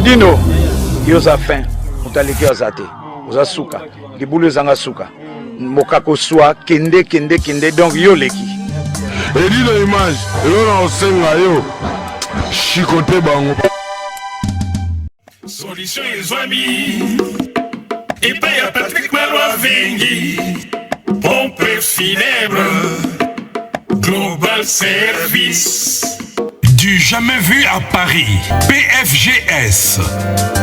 Dino, yoza fin, mutaleki azate, oza suka, libulu zanga suka, mokako swa, kende, donc yo leki. Et dis l'image, yo na osenga yo, chikote bango. Solution et amis, et paye à Patrick Malois Vengi, pompe funèbre, Global Service. Du jamais vu à Paris, PFGS,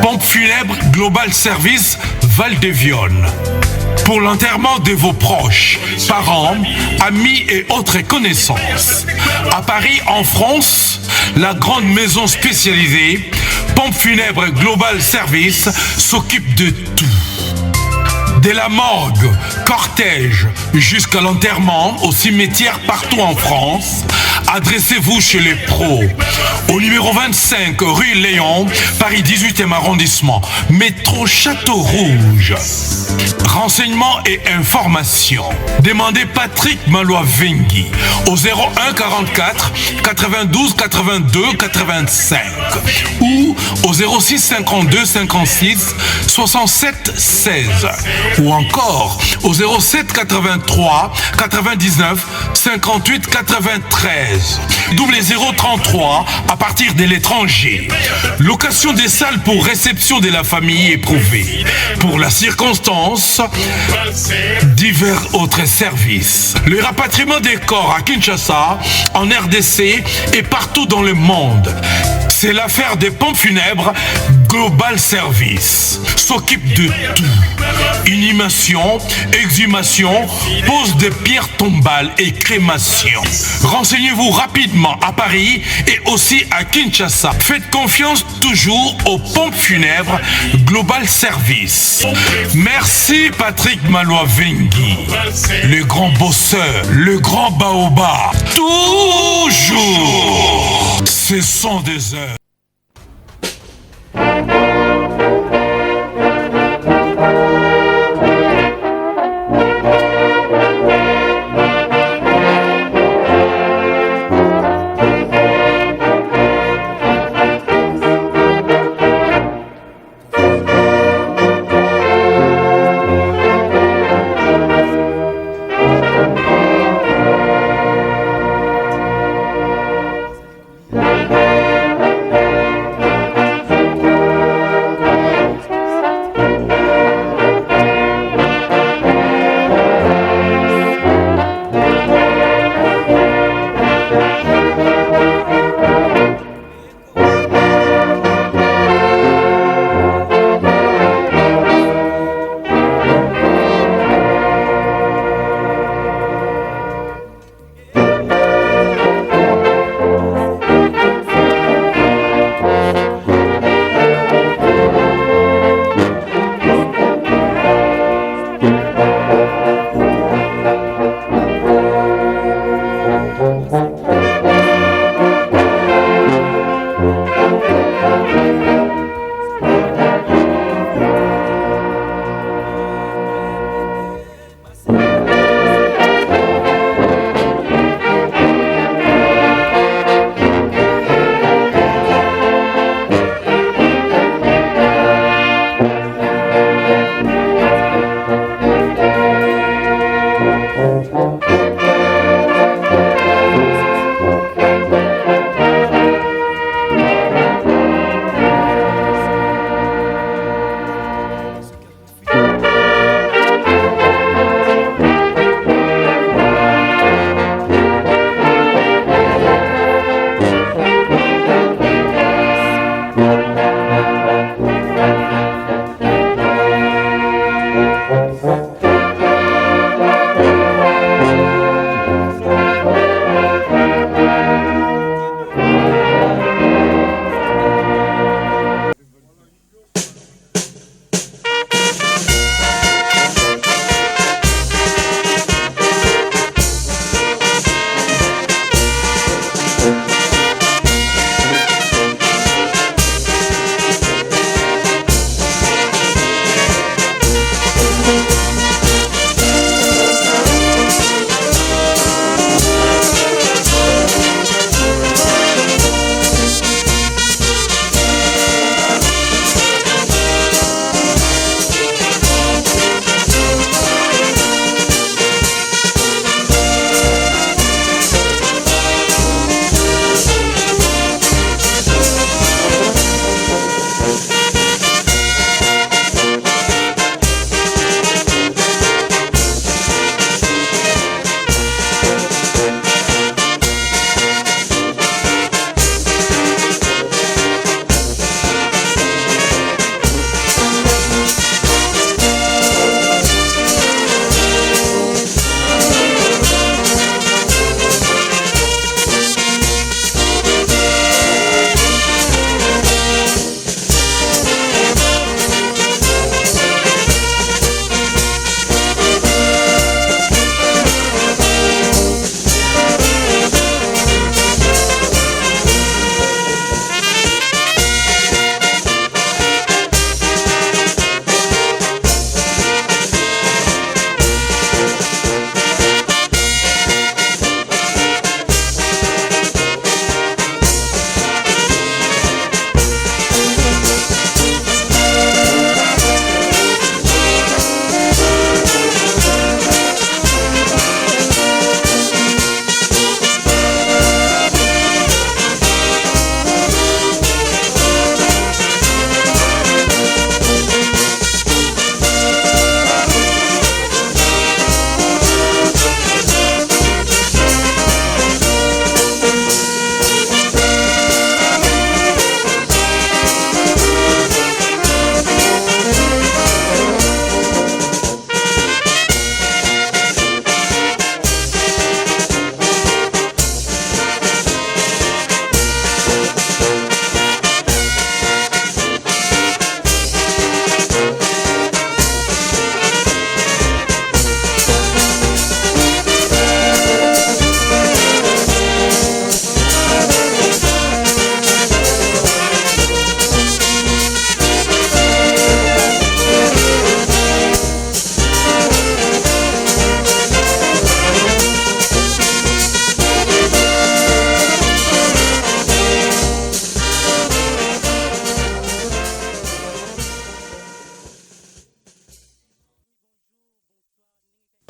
Pompe funèbre Global Service Val-de-Vion. Pour l'enterrement de vos proches, parents, amis et autres connaissances. À Paris, en France, la grande maison spécialisée, Pompe funèbre Global Service, s'occupe de tout. De la morgue, cortège, jusqu'à l'enterrement au cimetière partout en France, adressez-vous chez les pros. Au numéro 25 rue Léon, Paris 18e arrondissement, métro Château Rouge. Renseignements et informations. Demandez Patrick Malois Vengi au 01 44 92 82 85 ou au 06 52 56 67 16 ou encore au 07 83 99 58 93 double 033 à partir de l'étranger. Location des salles pour réception de la famille éprouvée. Pour la circonstance, divers autres services. Le rapatriement des corps à Kinshasa, en RDC et partout dans le monde. C'est l'affaire des pompes funèbres Global Service. S'occupe de tout. Inhumation, exhumation, pose de pierres tombales et crémation. Renseignez-vous rapidement à Paris et aussi à Kinshasa. Faites confiance toujours aux pompes funèbres Global Service. Merci Patrick Malois Vengi, le grand bosseur, le grand baobab. Toujours, ce sont des heures.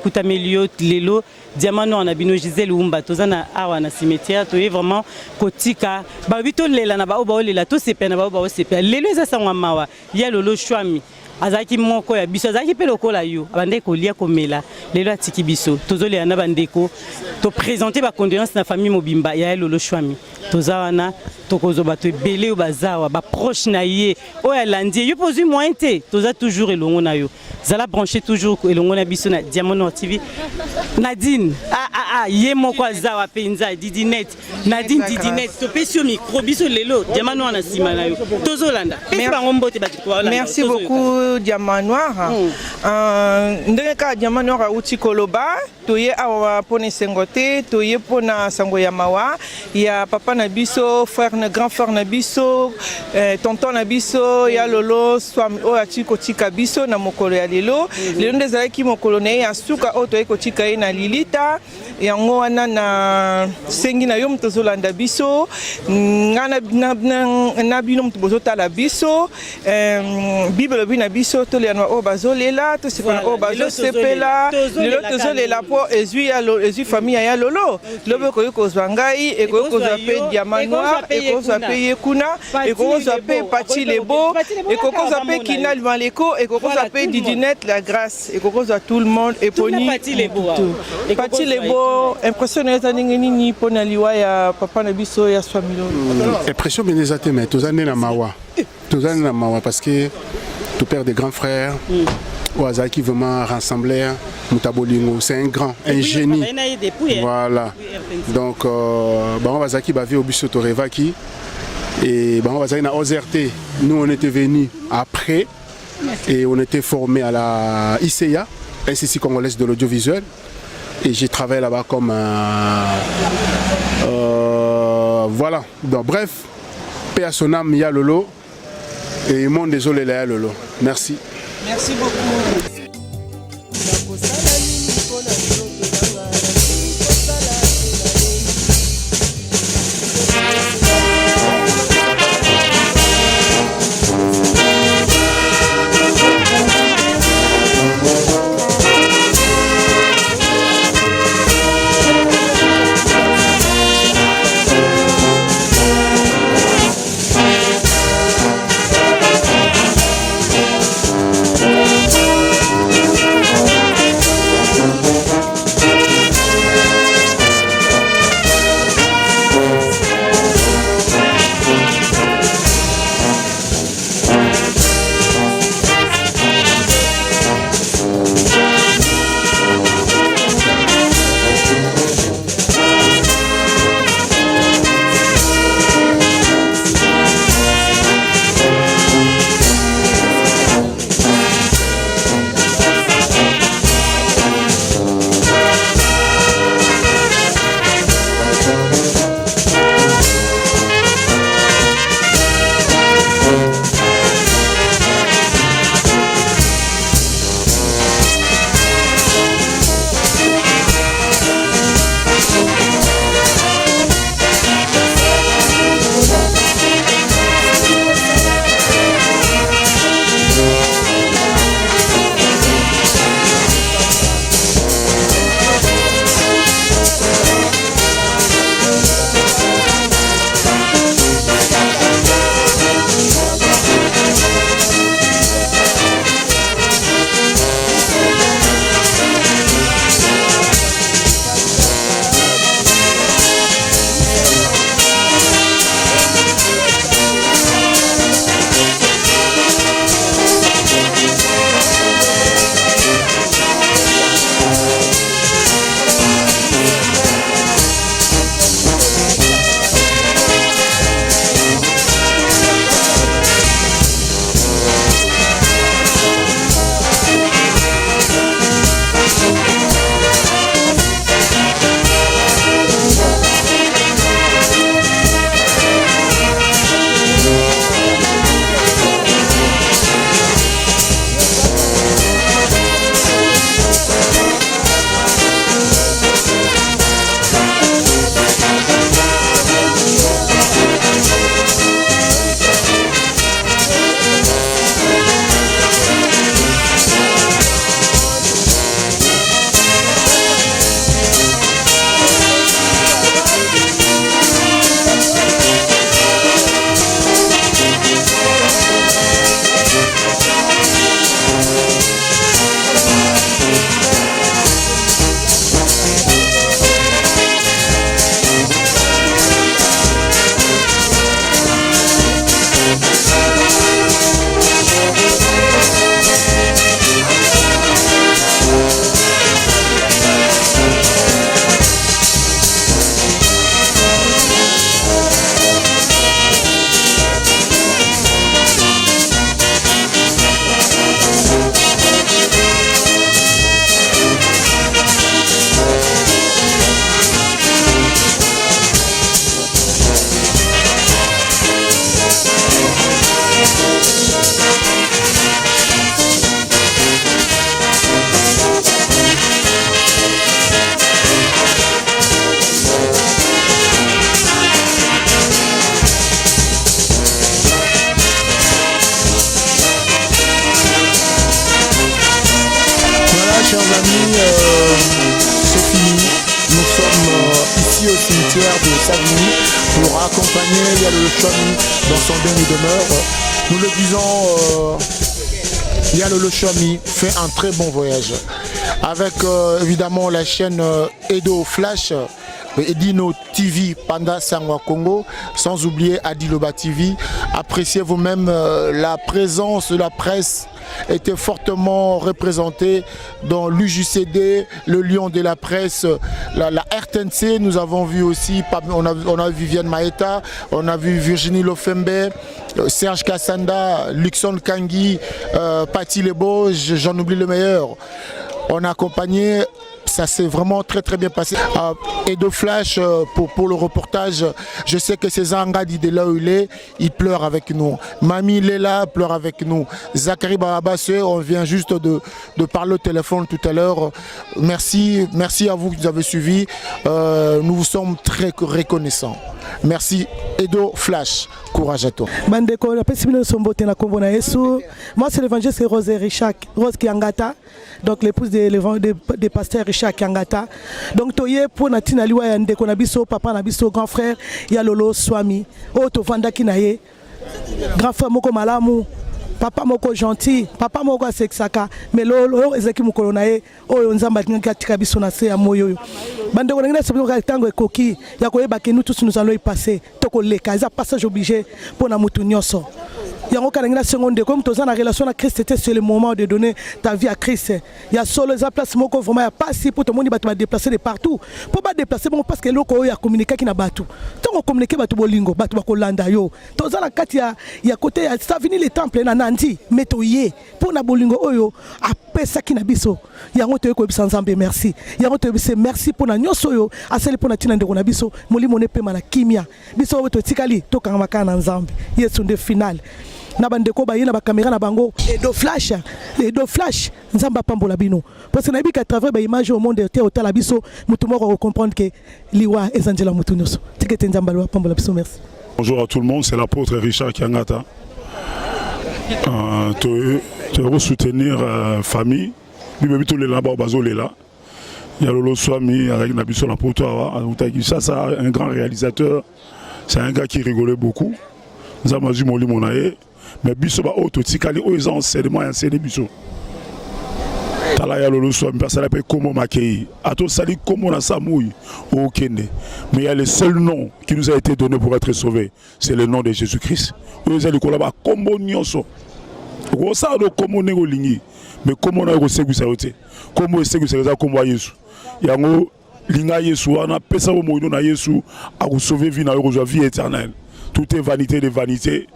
Kutamelio lelo diamant no na bino Gisèle Umba tozana awa na cimetière toye vraiment kotika ba bito lela na ba oba lela to sepe na ba oba sepe lelo eza sangwa mawa ya lolo shwami azaki moko ya biso azaki pe lokola yo abande kolia komela lelo atiki biso tozolela na bandeko to présenter ba condoléances na famille mobimba ya lolo shwami tozawana tokozo bato ebele bazawa ba proche na ye o ya landi yo posi moyen te toza toujours elongo na yo zala branché toujours elongo na biso na Diamant Noir TV Nadine ye moko azawa penza Didinet Nadine Didinet to pesio micro biso lelo Diamant Noir na sima na yo tozolanda pesi bango mbote batiko. Merci beaucoup Diamant Noir. Ndenge ka Diamant Noir auti koloba toye awa pone sengote toye pona sango ya mawa ya papa na biso frère na grand frère na biso tonton na biso ya lolo swam o ati kotika biso na mokolo ya lelo lelo ndezalaki mokolo na ya suka o toye kotika ye na lilita yango wana na sengi na yo mtozolanda biso ngana na bino mtozotala biso bible bina biso to le o bazolela to sipana o bazosepela lelo tozolela po ezui ya ezui famille ya lolo lobe ko yokozwa ngai e ko yokozwa pe Diamant Noir e ko yokozwa pe yekuna e ko yokozwa pe Pati Lebo e ko yokozwa pe Kinal Maleko e ko yokozwa pe Didinet la grâce e ko yokozwa tout le monde e poni Pati Lebo impressionné taningi nini pona liwa ya papa na biso ya famille impression benezate mais tozane na mawa parce que tu perds des grands frères Ouaza qui vraiment rassemblé Moutabolingo, c'est un grand, un génie. Voilà. Donc, on va zaki bavé au bus Torevaki et on va zaki na OZRT. Nous on était venus après et on était formés à la ICEA, Institut congolaise de l'audiovisuel, et j'ai travaillé là-bas comme voilà. Donc bref, paix à son âme, ya Lolo et mon désolé là Lolo. Merci. Merci beaucoup. c'est fini. Nous sommes ici au cimetière de Savigny pour accompagner Yalolo Chouami dans son dernier demeure. Nous le disons, Yalolo Chouami fait un très bon voyage. Avec évidemment la chaîne Edo Flash, Edino TV Panda Sangwa Congo, sans oublier Adiloba TV. Appréciez vous-même la présence de la presse était fortement représentée dans l'UJCD, le Lion de la presse, la RTNC. Nous avons vu aussi, on a vu Viviane Maeta, on a vu Virginie Lofembe, Serge Kassanda, Luxon Kangi, Patti Lebo, j'en oublie le meilleur. On a accompagné, ça s'est vraiment très bien passé. Et de Flash, pour le reportage, je sais que César Ngadi, de là où il pleure avec nous. Mamie Léla pleure avec nous. Zachary Barabasse, on vient juste de parler au téléphone tout à l'heure. Merci à vous qui nous avez suivis. Nous vous sommes très reconnaissants. Merci. Edo Flash, courage à toi. Moi c'est l'évangéliste Rose Richard, Rose Kiangata, donc l'épouse des pasteurs Richard Kiangata. Donc toye pour Natina Liwa Yande Konabiso, papa Nabiso, grand frère Yalolo Swami, Oto Vanda Kinaye, grand frère Moko Malamu. Papa moko gentil, papa moko sexaka, mais lolo ezaki mukolo nae, oyo nzamba tinga tika biso na se ya moyo. Bande ko ngina sabino ka tango ekoki, ya koyeba que nous tous nous allons y passer, toko leka, ça passage obligé pour na mutu nyonso. Yango kanangina seconde comme tous en relation à Christ, c'était sur le moment de donner ta vie à Christ. Il y a solo les place moko vraiment ya pas si pour tout le monde va déplacer de partout. Pour pas déplacer bon parce que loko ya communiquer qui na batu. Tant on communiquer batu bolingo, batu ba kolanda yo. Tous en la kati ya côté ya ça venir les temples na nandi metoye pour na bolingo oyo après ça qui na biso. Yango te ko bisa nzambe merci. Yango te bisa merci pour na nyoso yo, asali pour na tina ndeko na biso, molimo ne pe mana kimia. Biso to tikali to kanga makana nzambe. Yesu nde final. Nabandeko ba yena ba caméra na bango Edo Flash nzamba pambola bino parce que nabi qu'à travers ba image au monde te otala biso mutu moko comprendre que liwa ezangela mutu nyonso tikete nzamba liwa pambola biso merci. Bonjour à tout le monde, c'est l'apôtre Richard Kiangata. Te soutenir famille bibi tous les là-bas bazolé là. Yalolo Swami avec Nabiso l'apôtre ça un grand réalisateur, c'est un gars qui rigolait beaucoup. Nzamazu moli monae mais biso ba auto tikali o ezan enseignement enseigné biso tala ya lolo so personne appelle comment makei ato sali comment na samouy au kende mais il y a le seul nom qui nous a été donné pour être sauvé, c'est le nom de Jésus-Christ. Nous allons collaborer comme nyonso ko sa do comme nego lingi mais comment na ko seguisa yote comment seguisa za comme Yesu yango linga Yesu ana pesa mo moyo na Yesu a ko sauver vie na ko vie éternelle. Tout est vanité de vanité.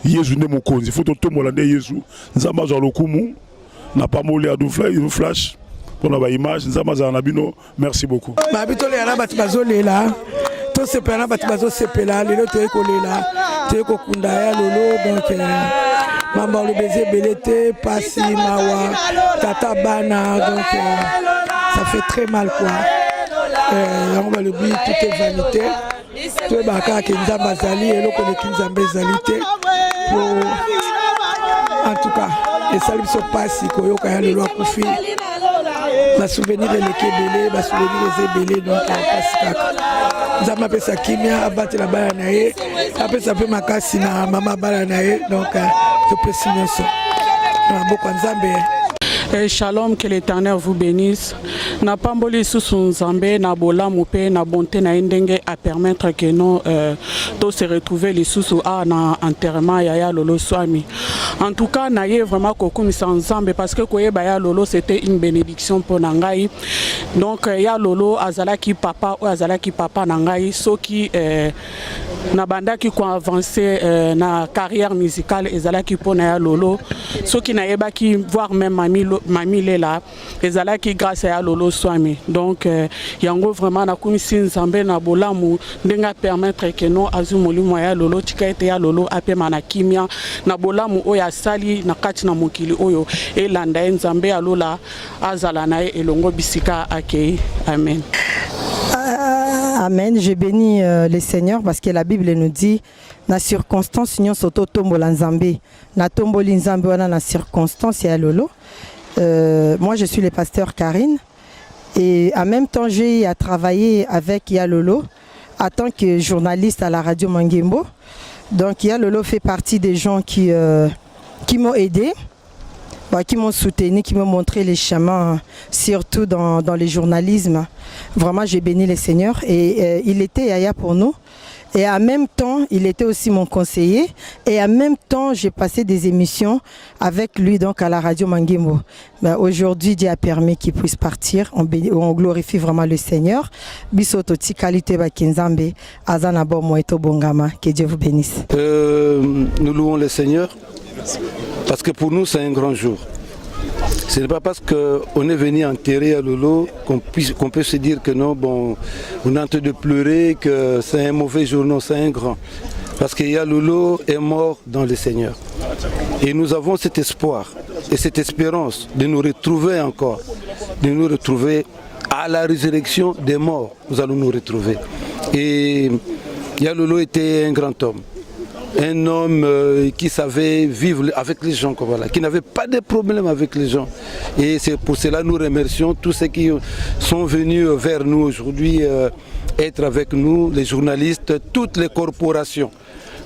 Yesu ne mokonzi. Faut tout le monde Yesu. Nzamba za lokumu. Na pas molé à du flash. Pour la image. Nzamba za nabino. Merci beaucoup. Babito le ala batibazo le la. To se pena batibazo se pela. Le lo te ko le la. Te ko kunda ya lolo donc mamba le baiser belete pasi mawa tata bana donc ça fait très mal quoi. On va le dire tout est vanité. Tout baka kinzamba zali et loko le kinzamba zali te pour en tout cas les salibs se passent koyo kaya le loi kufi ba souvenir les kebele ba souvenir les ebele donc pasika nzamba pesa kimia abati la bala nae apesa pe makasi na mama bala nae donc to pesi nyonso na boko nzambe. Shalom, que l'Éternel vous bénisse. Na pamboli sous son zambé, na bola moupé, na bonté na indenge à permettre que nous tous se retrouver les sous à na enterrement yaya lolo swami. En tout cas, na yé vraiment kokoumi sans zambé parce que koye baya lolo c'était une bénédiction pour nangai. Donc ya lolo azalaki papa ou azalaki papa nangai soki na banda qui ko avancé na carrière musicale ezalaki pour na ya lolo soki na yeba qui voir même Mami Lela ezalaki grâce à Lolo Swami. Donc yango vraiment na komisi nzambe na bolamu ndenga permettre que non azumoli moya lolo tika ete ya lolo apema na kimia na bolamu oya sali na kati na mokili oyo elanda nzambe alola azala na elongo bisika akei. Amen. Amen. Je bénis le Seigneur parce que la Bible nous dit na circonstance nyon soto tombola nzambe na tomboli nzambe wana na circonstance ya lolo. Moi je suis le pasteur Karine Et en même temps, j'ai eu à travailler avec Yalolo en tant que journaliste à la radio Mangembo. Donc Yalolo fait partie des gens qui m'ont aidé, qui m'ont soutenu, qui m'ont montré les chemins, surtout dans le journalisme. Vraiment, j'ai béni le Seigneur et il était Yaya pour nous. Et en même temps, il était aussi mon conseiller. Et en même temps, j'ai passé des émissions avec lui donc à la radio Mangembo. Aujourd'hui, Dieu a permis qu'il puisse partir. On glorifie vraiment le Seigneur. Bisototi qualité bakenzambe azanabo moeto bongama. Que Dieu vous bénisse. Nous louons le Seigneur parce que pour nous c'est un grand jour. Ce n'est pas parce qu'on est venu enterrer à Lolo qu'on peut se dire que non, bon, on est en train de pleurer, que c'est un mauvais jour, non, c'est un grand. Parce que Lolo est mort dans le Seigneur. Et nous avons cet espoir et cette espérance de nous retrouver encore, de nous retrouver à la résurrection des morts. Nous allons nous retrouver. Et Lolo était un grand homme. Un homme qui savait vivre avec les gens, voilà, qui n'avait pas de problème avec les gens. Et c'est pour cela que nous remercions tous ceux qui sont venus vers nous aujourd'hui, être avec nous, les journalistes, toutes les corporations.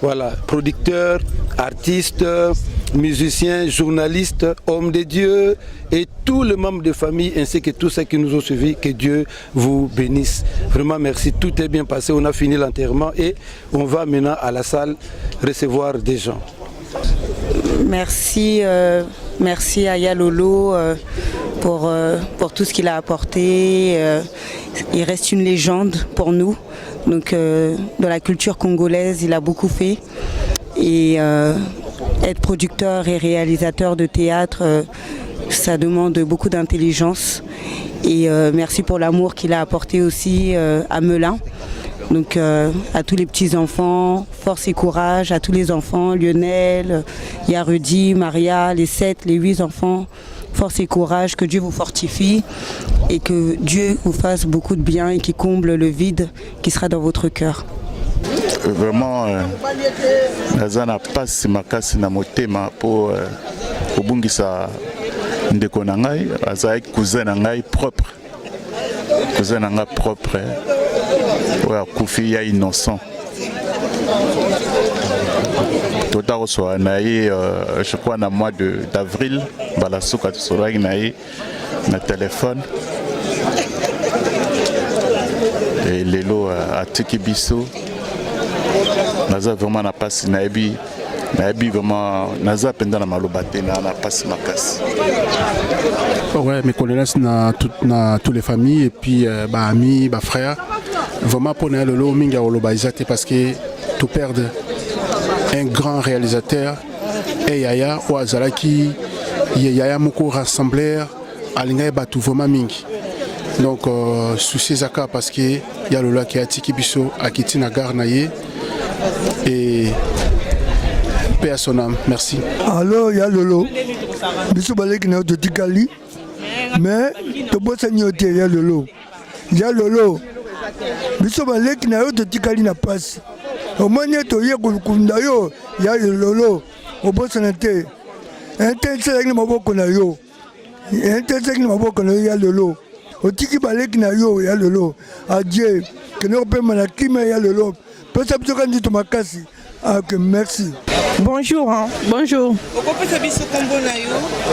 Voilà, producteurs, artistes, musiciens, journalistes, hommes de Dieu et tous les membres de famille ainsi que tous ceux qui nous ont suivis, que Dieu vous bénisse. Vraiment merci, tout est bien passé, on a fini l'enterrement et on va maintenant à la salle recevoir des gens. Merci, merci à Yalolo pour tout ce qu'il a apporté. Il reste une légende pour nous. Donc dans la culture congolaise, il a beaucoup fait. Et être producteur et réalisateur de théâtre, ça demande beaucoup d'intelligence. Et merci pour l'amour qu'il a apporté aussi à Melun. Donc à tous les petits-enfants, force et courage, à tous les enfants, Lionel, Yarudi, Maria, les 7, les 8 enfants, force et courage, que Dieu vous fortifie et que Dieu vous fasse beaucoup de bien et qu'il comble le vide qui sera dans votre cœur. Vraiment, naza na pasi makasi na motema po kobungisa ndeko na ngai, azalaki cousin na ngai propre. Cousin na ngai propre. Ouais, Koufi ya innocent. Tota reçoit naïe, je crois dans le mois d'avril, balasuka tsorai naïe na téléphone. Et lelo a tiki biso. Naza vraiment na passe naïbi vraiment naza penda na malobate na passe makasi. Ouais, mes condoléances na toutes les familles et puis amis, frères. Vraiment pour nous le minga olobaizate parce que tout perdre un grand réalisateur et Yaya ou Azalaki Yaya moko rassembleur alinga batu vraiment mingi. Donc souci zaka parce que ya lolo qui a tiki biso akiti na garnaye et paix à son âme. Merci. Alors ya lolo biso baleki na to tikali mais to bossa nyote ya lolo. Ya lolo biso baleki na yo to tikali na passe. Omanye to ye kunda yo ya lolo obossa na te. Intense ni maboko na yo. Intense ni maboko na yo ya lolo. Otiki baleki na yo ya lolo. Adieu. Que nous paiement la kima ya lolo. Pesa biso kandi to makasi. Ah que merci. Bonjour. Hein. Bonjour.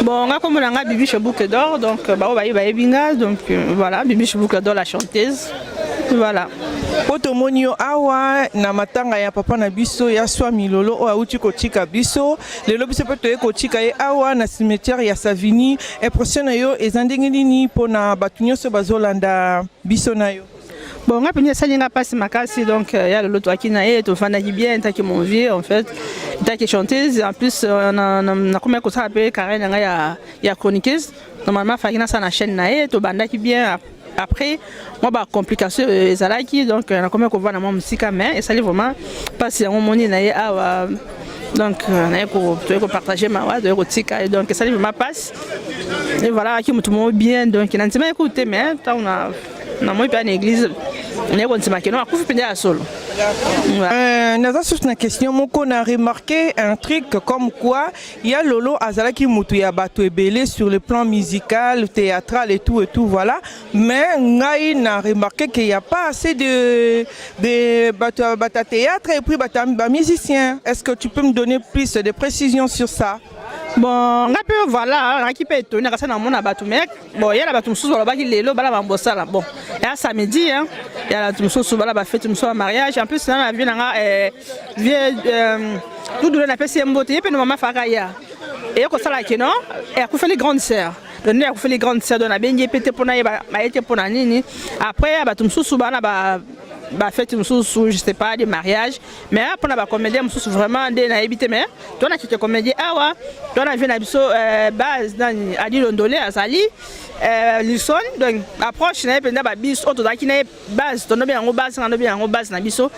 Bon, on a comme on a Bibi Chebouke d'or, donc bah Binga, donc voilà, Bibi Chebouke d'or la chanteuse. Voilà. Otomonio awa na matanga ya papa na biso ya Swami Lolo o auti kotika biso lelo biso peto e kotika e awa na cimetière ya Savini e prochaine yo ezandingi nini pona batunyo so bazolanda biso na yo. Bon, on a pu salinga passe makasi donc il y a le toit qui naïe to fana qui bien ta qui mon vieux en fait ta qui chanteuse en plus on a combien que ça appelle Karen ya chroniqueuse normalement fagina ça na chaîne naïe to banda qui bien après moi bah complication ezalaki donc on a combien qu'on voit dans mon musique mais et ça vraiment passe en monnaie naïe ah donc naïe pour partager ma ouais de rotika donc ça vraiment passe et voilà qui me tout bien donc on a écouté mais on a na moi pe na église ne ko ntsima ke no akufi pe ya solo. Naza sur une question moko na remarqué un truc comme quoi il y a Lolo azalaki mutu ya bato ebele sur le plan musical, théâtral et tout voilà, mais ngai na remarqué qu'il y a pas assez de bata théâtre et puis bata musicien. Est-ce que tu peux me donner plus de précisions sur ça? Bon, nga pe voilà, nga ki pe étonné ka ça na mona batu mec. Bon, il y a la batu mususu ba ki lelo bala ba mbosala. Bon, ya samedi hein, il y a la mususu bala ba fête mususu mariage. En plus na vie na nga tout de la pesi mbote pe no mama fakaya. Et ko sala ke non, et a ku fait les grandes sœurs. Le a ku fait les grandes sœurs de na benye pété pour na ba été pour na nini. Après batu mususu bana ba fête mususu je sais pas des mariages, mais pour na comédien mususu vraiment des na habité mais toi na qui comédien awa toi na vie na biso base dans ali londolé azali lison donc approche na penda ba biso to zaki na base to no bien en base na biso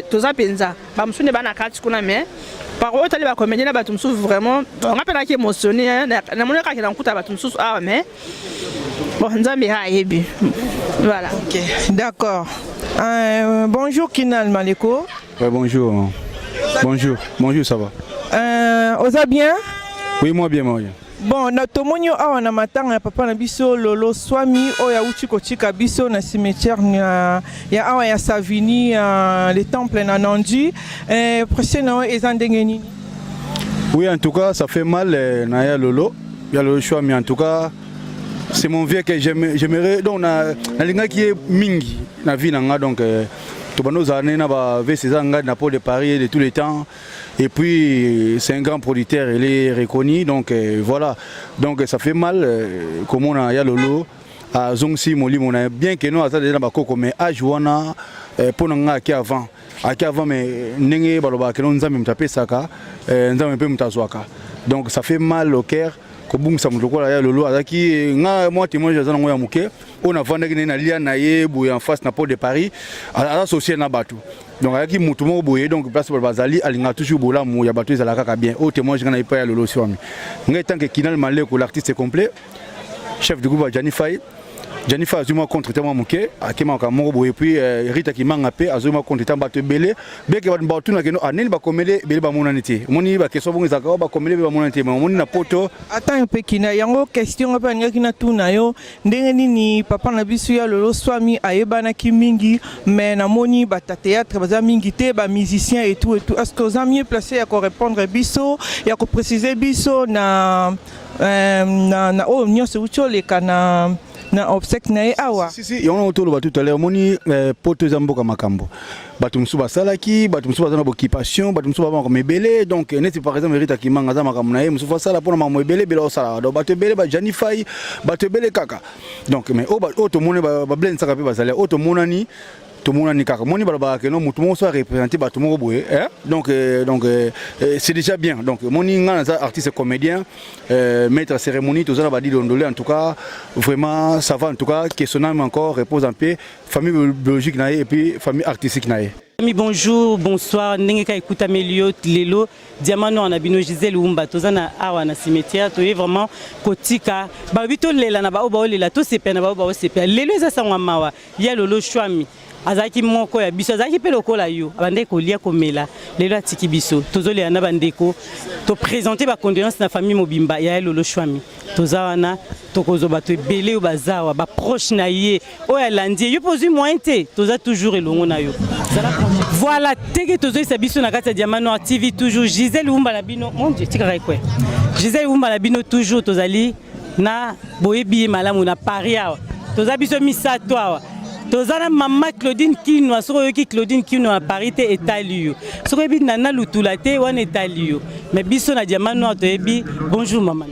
to za penza ba musune bana kati kuna mais par contre les ba comédien na ba mususu vraiment on rappelle qui émotionné na mona ka ki na nkuta ba mususu awa mais bon nzambe ha yebi voilà. OK, d'accord. Bonjour Kinal Maleko. Ouais, bonjour. Bonjour, ça va. Oza bien? Oui, moi bien. Bon, na tomonyo awa na matanga papa na biso Lolo Swami oya uchi kochika biso na cimetière ya awa ya Savini le temple na Nandi. Prochaine ezandenge nini? Oui, en tout cas, ça fait mal na ya Lolo Swami en tout cas. C'est mon vieux que j'aimerais donc na linga qui est mingi na vie nanga donc to bano années na ba VCA na Pôle de Paris de tous les temps et puis c'est un grand producteur, il est reconnu donc voilà donc ça fait mal comme on a ya Lolo à Zongsi Moli mon bien que nous ça déjà ba koko mais ajuana pour nanga qui avant mais ndenge baloba que nous nzambe mtape saka nzambe pe mtazwaka donc ça fait mal au cœur. Kobungisa mutoko ya Lolo azaki nga moi témoin jazana ngoya muke on a vendaki na lia na ye boye en face na Pôle de Paris associé na batu donc azaki mutu mo boye donc place pour bazali alinga toujours bola mu ya batu ezalaka ka bien au témoin jana ipa ya Lolo Swami nga tant que Kinal Maleko l'artiste complet chef du groupe Janifa azuma contre tellement muke akema ka mo boye puis Rita Kimanga pe azuma contre tamba te belé beke ba mbatu na keno aneni ba komele bele ba monanité moni ba keso bonga zaka ba komele ba monanité moni na poto attends un peu Kina yango question pa ngaki na tuna yo ndenge nini papa na biso ya Lolo Swami ayebana ki mingi mais na moni ba théâtre ba mingi te ba musicien et tout est-ce que vous êtes mieux placé à répondre biso ya ko préciser biso na oh nyose uchole kana na obsèque na awa si on a tout à l'heure moni poto zamboka makambo batu musu basalaki batu musu bazana bokipation batu musu ba mebele donc neti par exemple Rita Kimanga za makambo na ye musu fasala pona ma mebele bela osala do batu bele ba Janifai batu bele kaka donc mais o to moni ba blend saka pe bazala o to monani tout le monde ni kaka moni balaba que non tout le monde soit représenté ba tout le monde boye hein donc c'est déjà bien donc moni ngana artiste comédien maître cérémonie tout ça ba dit Londolé en tout cas vraiment ça va en tout cas questionnant encore repose en paix famille biologique na et puis famille artistique na. Bonjour, bonsoir, ndenge ka ekuta melio lelo diamant on a bino Gisèle Umba tozana awa na cimetière to vraiment kotika ba bito lela na ba oba lela to sepe na ba oba sepe lelo za sangwa mawa ya Lolo Swami azaki moko ya biso azaki pe lokola yo abande kolia komela lelo atiki biso tozolela na bandeko to présenter ba condoléances na famille mobimba ya Lolo Swami tozawana tokozo bato ebele bazawa ba proche na ye oya landi yo pozu moyen te toza toujours elongo na yo voilà teke tozo sa biso na kati ya Diamant Noir TV toujours Gisèle Umba na bino mon Dieu tika quoi Gisèle Umba na bino toujours tozali na boyebi malamu na Paris awa toza biso misato awa tozana mama Claudine Kinwa soko yoki Claudine Kinwa Paris te etali yo soko yebi nana lutula te wana etali yo mais biso na Diamant Noir toyebi bonjour maman.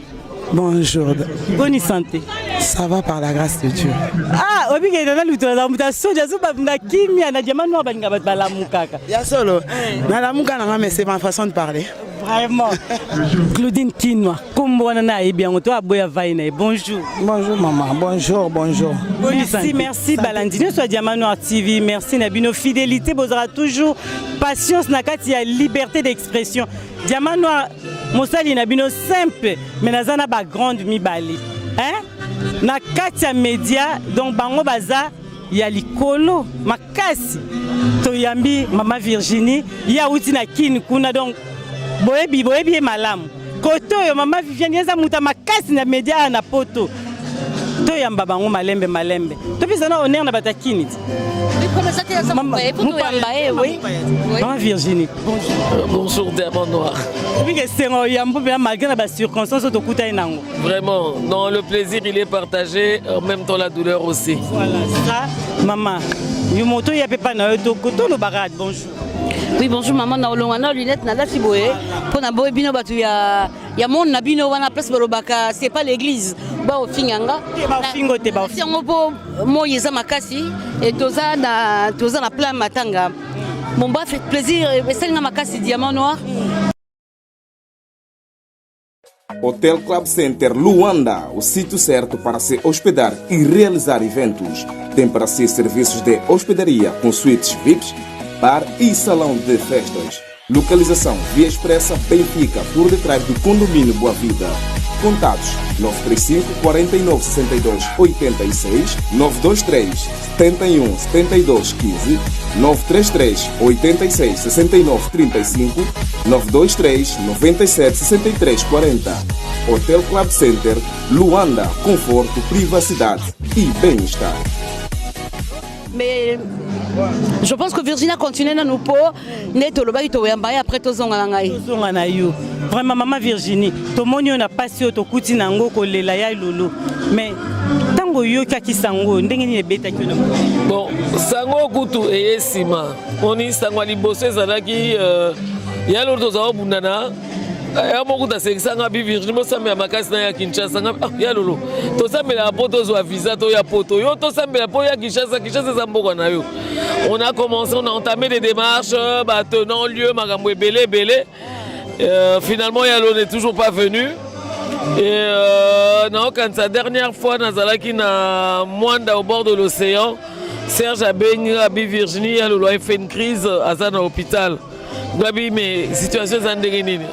Bonjour. Bonne santé. Ça va par la grâce de Dieu. Ah, obi ke na luto na muta soja zuba na kimia na Diamant Noir balinga bala mukaka. Ya solo. Na la muka na mais c'est ma façon de parler. Vraiment. Claudine Kinwa, kombo na e bien to aboya vaina. Bonjour. Bonjour maman. Bonjour. Merci Balandine sur Diamant Noir TV. Merci Nabino fidélité bozara toujours patience na kati ya liberté d'expression. Diamant Noir Mosali Nabino simple mais nazana ba grande mibali. Hein? na kati ya média donc bango baza ya likolo makasi toyambi mama Virginie ya uti na kini kuna donc boyebi malamu koto yo mama Virginie eza muta makasi na média na poto toyamba bango malembe topesa na honneur na batakini Maman Virginie, bonjour Diamant Noir. Vraiment, non, le plaisir il est partagé, en même temps la douleur aussi. Voilà, ça, maman. Bonjour. Oui, bonjour maman, na olongana lunette na lati boye. Pour na boye bino batu ya monde na bino wana place Bolobaka, c'est pas l'église. Ba ofinganga. Ba ofingo te ba. Si on po moyeza makasi et toza na plan matanga. Mon ba fait plaisir et c'est na makasi Diamant Noir. Hotel Club Center Luanda, o sítio certo para se hospedar e realizar eventos. Tem para si serviços de hospedaria com suítes VIPs, bar e salão de festas. Localização Via Expressa Benfica, por detrás do condomínio Boa Vida. Contatos 935 49 62 86, 923 71 72 15, 933 86 69 35, 923 97 63 40. Hotel Club Center Luanda, conforto, privacidade e bem-estar. Mais je pense que Virginia continue à nous pour neto le bagi to yamba après to zonga ngai zonga na yo vraiment maman Virginie to moni on a passé to kuti nango ko lela ya lolo mais tango yo kaki sango ndenge ni beta kilo bon sango kutu eyesima oni sango liboso zalaki ya lolo to bundana ya moko ta sekisanga bi Virginie mo sambela makasi na ya Kinshasa ya lolo to sambela poto zo visa to ya poto yo to sambela po ya Kinshasa za mboka na yo. On a commencé, on a entamé des démarches tenant lieu makambo belé. Finalement Yalo n'est toujours pas venu. Et non, quand sa dernière fois Nazalaki na Mwanda au bord de l'océan, Serge Abi Virginie Yalo a fait une crise à Zana hôpital. Gabi mais situation zandenge nini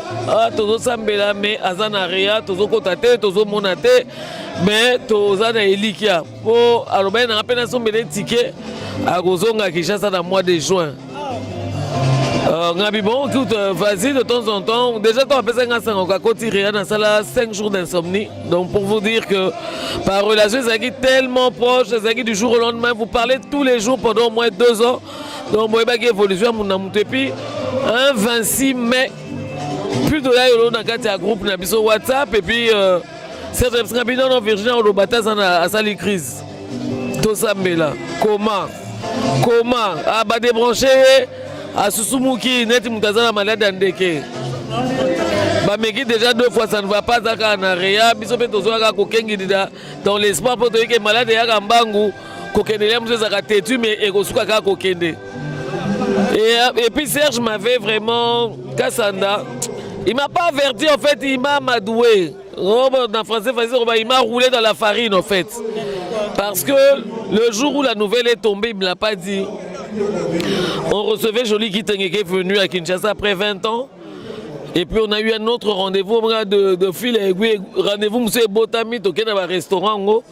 tozo sambela mais azana rea tozo kotate tozo monate mais tozana elikia po aloba na pena sombele ticket à kozonga Kinshasa dans mois de juin. Ngabi bon écoute vas-y de temps en temps déjà toi appelle ça ngasa ka koti rea na sala 5 jours d'insomnie. Donc pour vous dire que par relation zaki tellement proche zaki du jour au lendemain vous parlez tous les jours pendant au moins 2 ans. Donc moi baki évolution mon amour et puis un 26 mai plus de là on a gardé un groupe na biso WhatsApp et puis Serge Ngabino non Virginie on bata à sali crise tout ça mais là comment ah ba débrancher à Susumuki net mutazana malade andeke ba meki déjà 2 fois ça ne va pas à Anaria biso pe tozo ka kokengi dans l'espoir pour que malade ya kambangu kokende le mzo za tetu mais ekosuka ka kokende. Et puis Serge m'avait vraiment Kassanda. Il m'a pas averti en fait, il m'a madoué. En français, il m'a roulé dans la farine en fait. Parce que le jour où la nouvelle est tombée, il me l'a pas dit. On recevait Jolie Kitenge qui est venu à Kinshasa après 20 ans. Et puis on a eu un autre rendez-vous de fil et aiguille. Rendez-vous monsieur Botami, au un restaurant.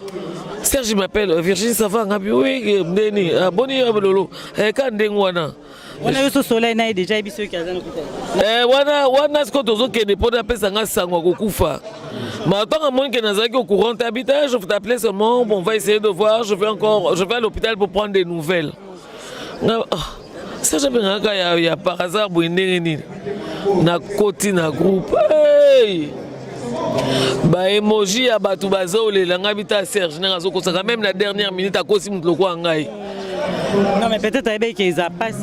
Serge m'appelle, Virginie ça va? Oui, Mdeni, Boni Lolo. Quand Dengwana. On a eu ce soleil na déjà biso ki azana kuta. Wana sko tozo kende pona pesa nga sangwa kokufa. Mais tant que moi que nazaki au courant habitat, je vais t'appeler seulement, bon, on va essayer de voir, je vais à l'hôpital pour prendre des nouvelles. Ça j'avais un gars il y a par hasard boindeni na koti na groupe. Hey! Ba emoji ya batu bazole la ngabita Serge ngazo ko saka même la dernière minute à kosi mutloko ngai. Non mais peut-être qu'ils a passé.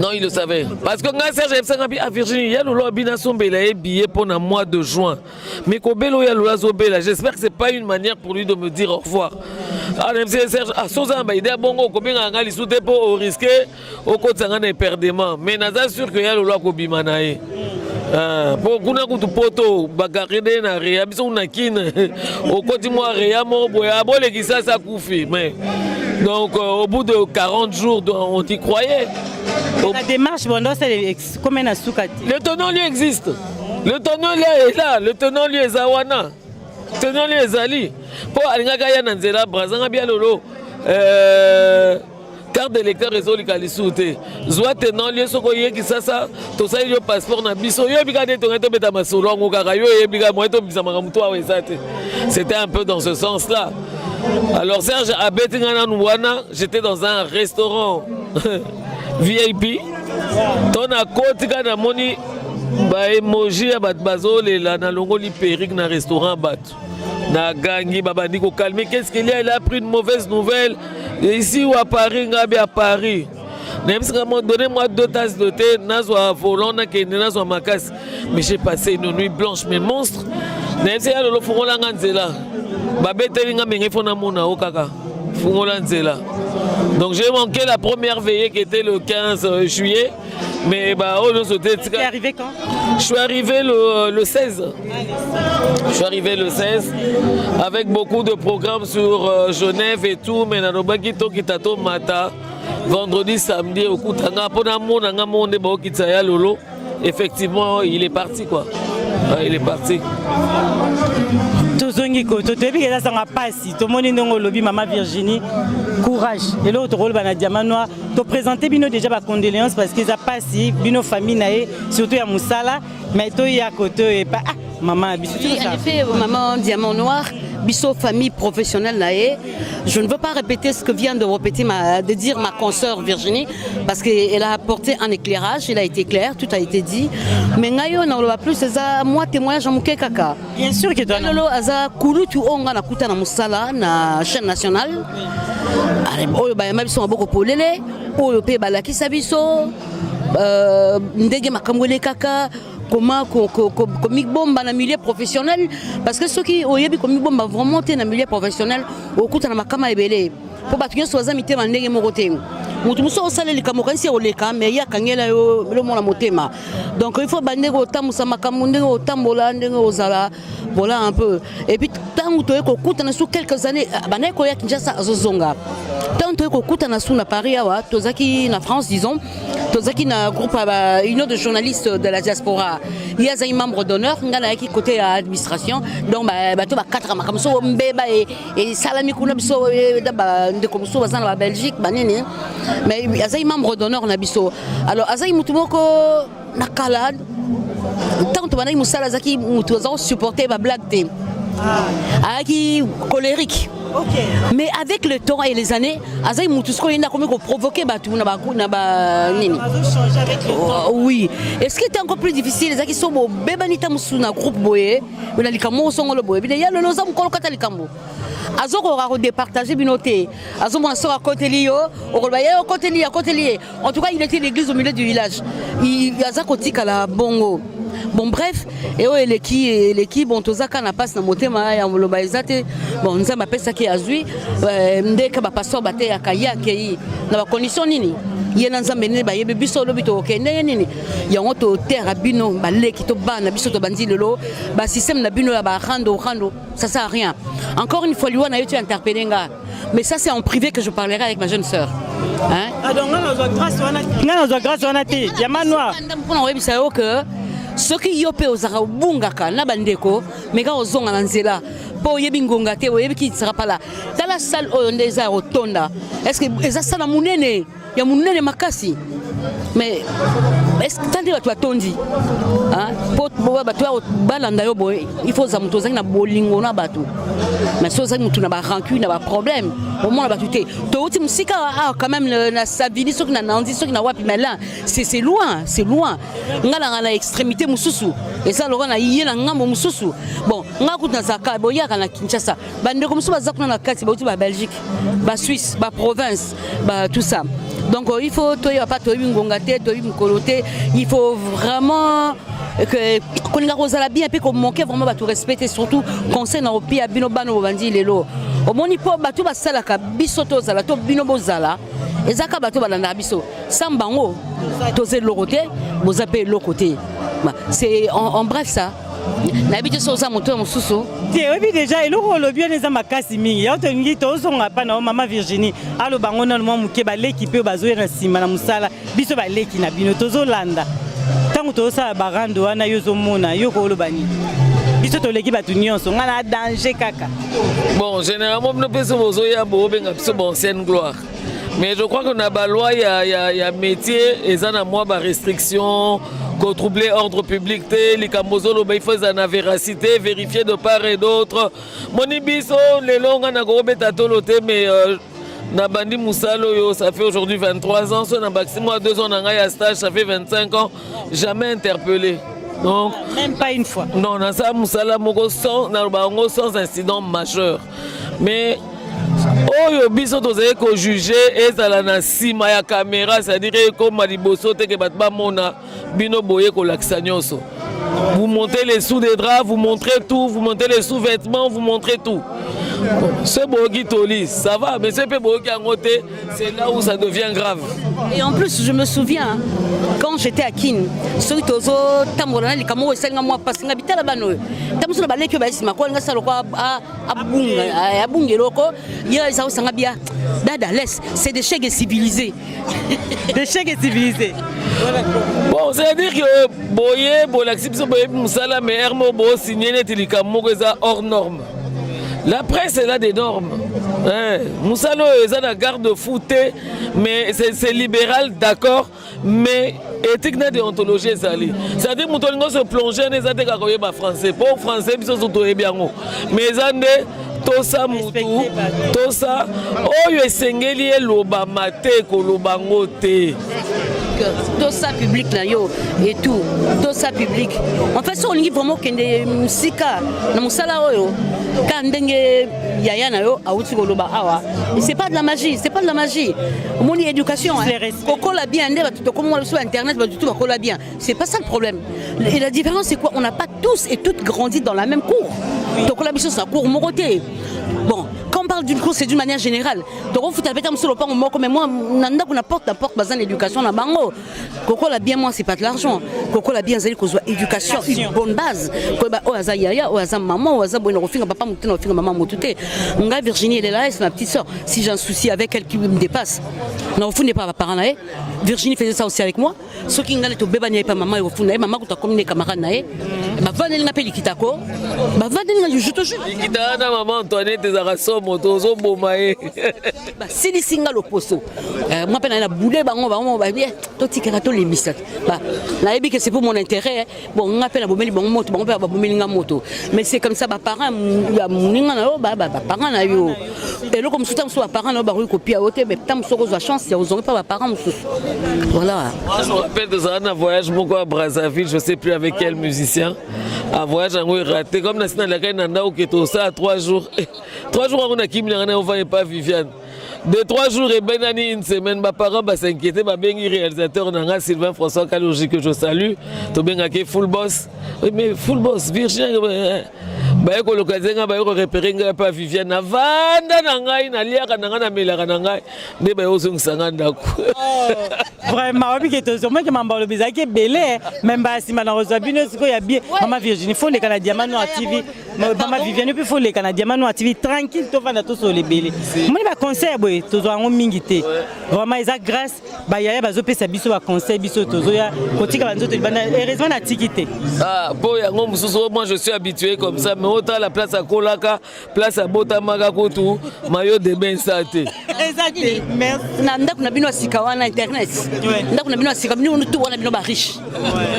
Non, il le savait. Parce que Serge Epsangabi à Virginie, il y a le bina sombela et billet pour le mois de juin. Mais Kobelo ya le zobela, j'espère que c'est pas une manière pour lui de me dire au revoir. Ah MC Serge, ah Sozamba, il est bon kobinga ngali soute pour risquer au côté sangana perdement. Mais naza sûr que y a le loi kobimanae. Pour kuna kutu poto bagarede na rea biso na kin au côté moi rea mo boya bolé qui ça koufi mais donc au bout de 40 jours on y croyait. La démarche c'est combien à Soukati. Le tenant lui existe. Le tenant lui est là, le tenant lui est Zawana. tenant les alliés. Pour Alingaka Yananzela, Brazanga bien lolo. Carte d'électeur réseau Likalisouté. Zoa tenant lieu Sokoye qui ça, tout ça, il y a passeport na biso. C'était un peu dans ce sens-là. Alors Serge Abetingana Nouana, j'étais dans un restaurant VIP. Ton a côté na moni ba emoji ya bat bazole la na longoli perique na restaurant bat. Na gangi babandi ko calmer. Qu'est-ce qu'il y a? Il a pris une mauvaise nouvelle. Et ici ou à Paris, Ngabi à Paris. Donnez-moi 2 tasses de thé, Nazwa volant, Nazwa Makas. Mais j'ai passé une nuit blanche, mais monstre. Donc j'ai manqué la première veillée qui était le 15 juillet. Mais bah, tu es arrivé quand? Je suis arrivé le 16. Je suis arrivé le 16 avec beaucoup de programmes sur Genève et tout. Mais Nanobakito Kitato Mata, vendredi, samedi, au Koutanga, Lolo. Effectivement, il est parti quoi. Ouais, il est parti. Tozongiko, totebi eza sanga pasi, tomoni ndongo lobi Maman Virginie, courage. Et là autre rôle bana diamant noir, to présenter bino déjà ba condoléances parce qu'ils a pasi bino famille naé, surtout ya Moussala, mais to ya côté et pas maman biso. Oui, en effet, Maman Diamant Noir, biso famille professionnelle naé. Je ne veux pas répéter ce que vient de dire ma consoeur Virginie parce qu'elle a apporté un éclairage, il a été clair, tout a été dit. Mais ngayo na loba plus ça moi témoignage amuke kaka. Bien sûr que toi. Lolo aza kulutu onga na kuta na Moussala na chaîne nationale. Oyo ba mabiso maboko polele, oyo pe balakisa biso ndege makamwele kaka. Comment comique bombe dans le milieu professionnel parce que ceux qui ont eu comique bombe vont monter dans le milieu professionnel au coup de la makama ebele pour battre que soit amité mandenge moroté mutuso osale likamokansi oleka mais ya kangela yo le mona motema donc il faut bander autant musama kamunde autant bola ndenge ozala voilà un peu et puis tant que ko kutana sous quelques années bana ko ya Kinshasa azozonga tant que ko kutana sous na Paris awa tozaki na France disons tozaki na groupe union de journalistes de la diaspora il y a un membre d'honneur ngala qui côté administration donc bato ba 4 makamso mbeba et salami kuna biso da ndeko biso bazana ba Belgique banene mais il y a un membre d'honneur na biso alors azai mutumoko na kalade tant que banai musala zaki mutu za supporter ba blague te qui colérique. Okay. Mais avec le temps et les années, Azaï Moutousko il a comme provoqué Batou Nini. Oui. Et ce qui était encore plus difficile, c'est qu'ils sont au Bébanita Moussuna groupe Boé, on a les camos sont le Boé. Il y a le Lozam Kolokata les camos. Azor aura départagé binoté. Azor mon soeur à côté Lio, au Robaye à côté lié. En tout cas, il était l'église au milieu du village. Il y a Zakotik à la Bongo. Bon bref, et oh l'équipe bon tozaka na passe na motema ya molobaizate bon nza ma pesa ki azui ndeka ba pastor bate ya kaya ki na ba condition nini yena nzambe ne ba yebe biso lobito okende nini ya ngoto terre bino ba leki to bana biso to bandi lelo ba système na bino ya ba rando ça sert à rien. Encore une fois lui on a eu interpellé nga mais ça c'est en privé que je parlerai avec ma jeune sœur. Hein? Ah donc on a grâce on a été diamant noir. On a webisa yo que ce qui yopé aux Arabungaka, Nabandeko, mais quand on zone en Anzela, pour Yebingonga, qui ne sera pas là. Dans la salle où on est à Rotonda, est-ce que les salle à Mounene, il y a Mounene Makasi. Mais est-ce que tu as tondi? Il faut que tu bolingo na batu. Mais si tu n'as pas rancune, tu n'as pas problème. Au moins, tu as quand même la Savini, ceux qui n'ont pas mais là, c'est loin, c'est loin. On a l'extrémité Moussoussou. Et ça, on a yé la ngam Moussoussou. Bon, on a écouté Zaka, on a na Kinshasa. Bande comme ça, on a Kati, on Belgique, Suisse, province, tout ça. Donc il faut il faut vraiment qu'on a bien qu'on manque vraiment tout respecter surtout conseil au pied à bino bano bandi lelo au moni po batu basalaka bisoto zala to bino bozala ezaka batu balanda biso sambango toze lokote bozape lokote c'est en bref ça. N'habite sur ça moto mususu. Oui déjà il aura le bien les amakasi mingi. Ya tongi to zonga pa na Maman Virginie. Alo bango na mo muke ba leki pe bazo na sima na musala. Biso ba leki na bino tozo landa. Tango to sa barando wana yo zo mona yo ko lo bani. biso toleki bato nyonso nga na danger kaka. Bon, généralement nous peut se benga biso bon ancienne gloire. Mais je crois qu'on a la loi, il y a métier et ça n'a moi ba restriction qu'on troubler ordre public les camozolo il faut en véracité vérifier de part et d'autre. Moni biso les longs na go beta toloté mais na bandi musalo yo ça fait aujourd'hui 23 ans, so na maximum à 2 ans na ya stage ça fait 25 ans, jamais interpellé. Donc même pas une fois. Non, na ça musala moko sans incident majeur. Mais oyo biso tozali ko juger ezala na sima ya caméra, c'est-à-dire comme liboso te ke bat ba mona bino boye ko lakisa nyonso. Vous montez les sous des draps, vous montrez tout, vous montez les sous-vêtements, vous montrez tout. Ce bogi toli, ça va, mais c'est peu bogi en côté, c'est là où ça devient grave. Et en plus, je me souviens, quand j'étais à Kin, ceux qui tozo tamorana les camerounais c'est moi parce que habité là-bas nous. Tamuso na balé que ba sima ko nga salo ko abunga loko, ya ça sanga bien. Dada laisse, c'est des chèques civilisés. Des chèques civilisés. Bon, c'est-à-dire que boye bolaxipso boye musala mais hermo bo signé net likamoko eza hors norme. La presse est là des normes. Moussalo est un garde-fou, mais c'est libéral, d'accord, mais éthique de déontologie, c'est-à-dire que nous se plonger dans les français. Pour français, ils sont bien. Mais tout ça, tout ça, oh, esengeli loba mate koloba ngote. Tout ça public là yo et tout ça public. En fait, ça on dit vraiment que des musika na musala oyo quand ndenge yaya na yo auti koloba awa. C'est pas de la magie, c'est pas de la magie. Mon éducation koko la bien ndé tout comme on sur internet tout koko la bien. C'est pas ça le problème. Et la différence c'est quoi? On n'a pas tous et toutes grandi dans la même cour. Donc la mission c'est un cours moroté. Bon, quand on parle d'une cour, c'est d'une manière générale. Donc on fout avec un seul pas moi comme moi, nanda qu'on apporte besoin d'éducation na bango. Koko la bien moi c'est pas de l'argent. Koko la bien zali qu'on soit éducation, une bonne base. Ko ba o azaya o azam maman o azam bon refinga papa mutuna refinga maman mutute. Nga Virginie elle est là, c'est ma petite sœur. Si j'ai un souci avec elle qui me dépasse, non vous n'est pas parent nae. Virginie faisait ça aussi avec moi. Ce qui ngale to beba pas maman au fond nae, maman ko ta comme les camarades nae. Ba vanel na peli kitako. Ba vanel je te jure. Kitana maman Antoinette des araso motozo bomae. Ba sili singa lo poso. Moi pena na boulé bango ba bien. To tikera to les misat. Ba na yebi que c'est pour mon intérêt. Bon on appelle la bomeli bango moto, bango ba bomeli nga moto. Mais c'est comme ça ba parents ya muninga na yo ba parents na yo. Et là comme soutam so ba parents na ba ru copie à hôtel mais tam so ko chance ya ozonga pas ba parents mususu. Voilà. Moi je me rappelle de un voyage moko à Brazzaville, je sais plus avec quel musicien. Un voyage en raté comme na sina la kaina na oketo ça à 3 jours. 3 jours on a qui on va pas Viviane. De 3 jours et ben une semaine, mes parents s'inquiétaient, ma réalisateur Nanga Sylvain François Kalogi que je salue, to bengake full boss. Oui mais full boss Virginie ba ko l'occasion ba ko repérer nga pas Viviane avanda nangai na liaka nanga na melaka nangai ne ba yo sanga ndako. Vraiment obi que to moi que mambalo bizaki belé même ba si malheureusement bino siko ya bien maman Virginie faut les Canadiens Manoa TV maman Viviane puis faut les Canadiens Manoa TV tranquille to vanda to so les belé. Moi ba conseil boy to zo ngo mingité. Vraiment isa grâce ba yaya ba zo pesa biso ba conseil biso to zo ya kotika banzo to bana heureusement na tikité. Ah pour yango mususu moi je suis habitué comme ça mais autant la place à Kolaka, place à Botamaka Kotou, maillot de bain saté. Exactement. Merci. Nanda kuna bino sikawa na internet. Nanda kuna bino sikawa bino tout wana bino ba riche.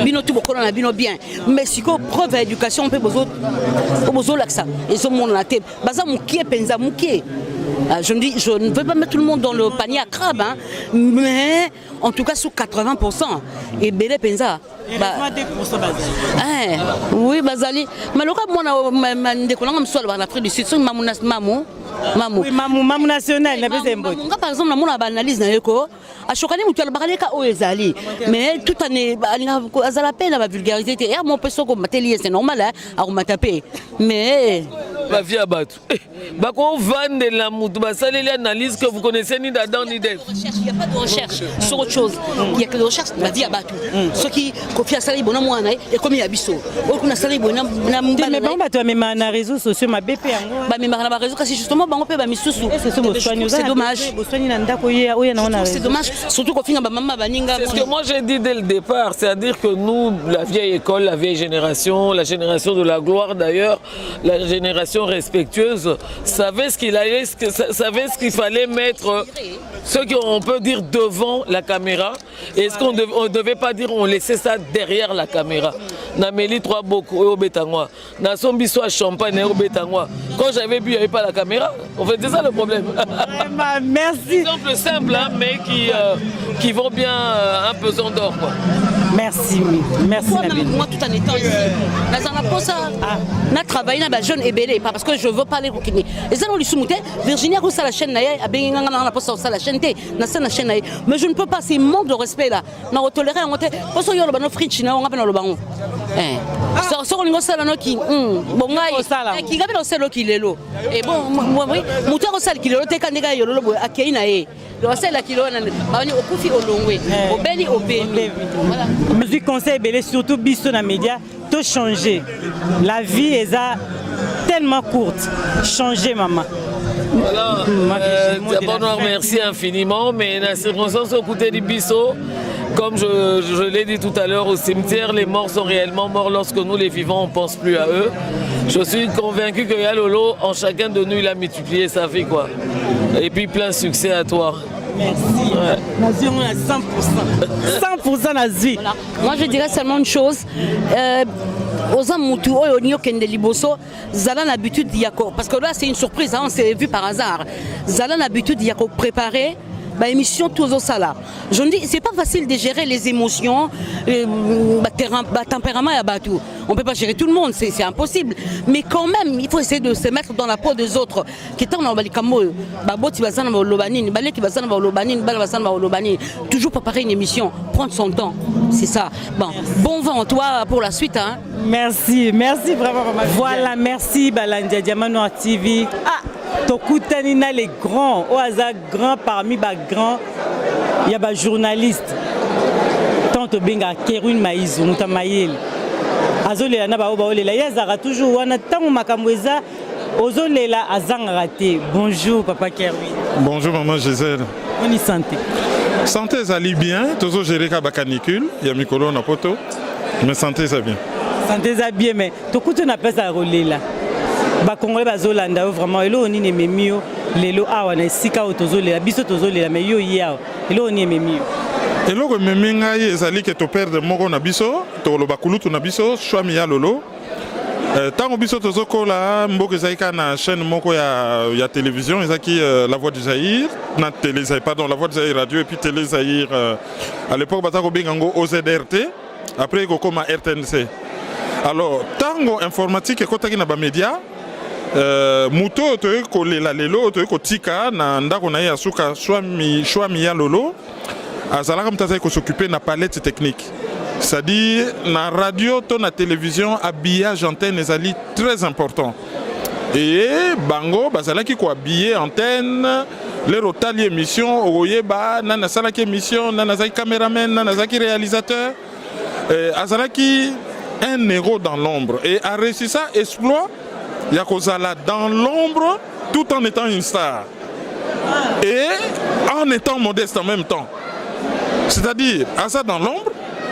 Bino tout bokona na bino bien. Mais siko preuve d'éducation on peut bozo laksa. Et ce monde la tête. Baza mukie penza mukie. Je me dis, je ne veux pas mettre tout le monde dans le panier à crabe, hein, mais en tout cas sous 80%. Et Bélé Penza. Oui, Bazali. Mais le cas, moi, je suis l'Afrique du Sud, c'est Mamou. Oui, Mamou national, par exemple, on a analyse à Chokani, tu as parlé de Oezali. Mais tout année, à la peine, la vulgarité, et à mon perso, c'est normal, à on m'a tapé. Mais. La vie à battre. On vend de la moutou, ça c'est l'analyse que vous connaissez ni d'Adam ni d'Ève. Il n'y a pas de recherche sur autre chose. Il n'y a que de recherche, la vie à battre. Ce qui confie à Salé Bonamouana et comme il y a Bisso. On a Salé Bonamouana. Mais bon, tu as même un réseau social, ma BP. Mais ma réseau, c'est justement bango bango pe ba misusu. C'est dommage. C'est dommage, surtout qu'on finit maman baninga. C'est ce que moi j'ai dit dès le départ, c'est-à-dire que nous, la vieille école, la vieille génération, la génération de la gloire d'ailleurs, la génération respectueuse, savait ce qu'il fallait mettre, ce qu'on peut dire devant la caméra, et ce qu'on ne devait pas dire, on laissait ça derrière la caméra. Namélie 3 beaucoup au Bétangwa, Nasombi soit champagne au Bétangwa. Quand j'avais bu, il n'y avait pas la caméra. En fait, c'est ça le problème. Merci. Exemple simple, hein, mais qui vont bien un pesant d'or. Merci, merci. Moi, tout en étant ici, on a travaillé dans la jeune ébélé, parce que je veux parler au Kenya. Et ça, on lui soumettait, Virginia, où ça la chaîne, la chaîne, la chaîne, mais je ne peux pas, c'est manque de respect là. On a toléré, on a parce qu'il y a le fridge, on a le baron. Ça, on a ça là qui, bon, qui gagne le sel qui est là. Et bon, moi, oui, mon terre au sel qui est là, t'es quand il y a le à Keinae. Le sel là qui est là, on est au Koufi au Longwe, au Beni, au Béni. Je conseille belé surtout biso na média tout changer. La vie est tellement courte. Changer maman. Voilà. D'abord nous remercie infiniment, mais dans la circonstance au côté du biso, comme je l'ai dit tout à l'heure au cimetière, les morts sont réellement morts lorsque nous les vivants on pense plus à eux. Je suis convaincu que Yalolo en chacun de nous il a multiplié sa vie quoi. Et puis plein succès à toi. Merci. Nazi, on a 100%. 100% Nazi. Voilà. Moi, je dirais seulement une chose. Aux Amoutou, aux Nyoken de Liboso, Zala a l'habitude d'y avoir. Parce que là, c'est une surprise, hein, on s'est vu par hasard. Zala a l'habitude d'y avoir préparé. Bah, émission tous au sala. Je me dis, c'est pas facile de gérer les émotions, tempérament et abattu. On peut pas gérer tout le monde, c'est impossible. Mais quand même, il faut essayer de se mettre dans la peau des autres. Toujours préparer une émission, prendre son temps. C'est ça. Bon vent toi pour la suite. Hein. Merci vraiment. Voilà, merci Balandia Diamano TV. Tokutanina les grands, au hasard grand parmi les grands, il y a des journalistes. Tant que Benga Kerun Maïs, Moutamayel. Azolela na baolela, yazara toujours wana tango makamweza ozolela azanga raté. Bonjour papa Kerun. Bonjour maman Gisèle. On y santé. Santé ça allait bien, toujours géré ka canicule, il y a mikolo na poto. Mais santé ça bien. Santé ça bien mais tokutuna pesa rolela. Bakongole bazolanda vraiment elo oni ne memio lelo awa na sika otozolela biso tozolela mais yo yao elo oni memio eloko meminga ezali ke to perdre moko na biso to lo bakulutu na biso shwami ya lolo tango biso tozokola mboka ezalika na chaîne moko ya télévision ezaki la voix du Zaïre na télé pardon la voix du Zaïre radio et puis télé Zaïre à l'époque batako bengango OZRT après kokoma RTNC alors tango informatique ekotaki na ba média muto to kolela lelo to kotika na ndako na ya suka shwami ya lolo azalaka mutaza ko s'occuper na palette technique c'est-à-dire na radio to na télévision habillage antenne ezali très important et bango bazalaki ko habiller antenne les rotali émission oyeba nana salaki émission nana zaki caméraman nana zaki réalisateur azalaki un héros dans l'ombre et a réussi ça exploit Yakozala dans l'ombre tout en étant une star et en étant modeste en même temps. C'est-à-dire, Asa dans l'ombre,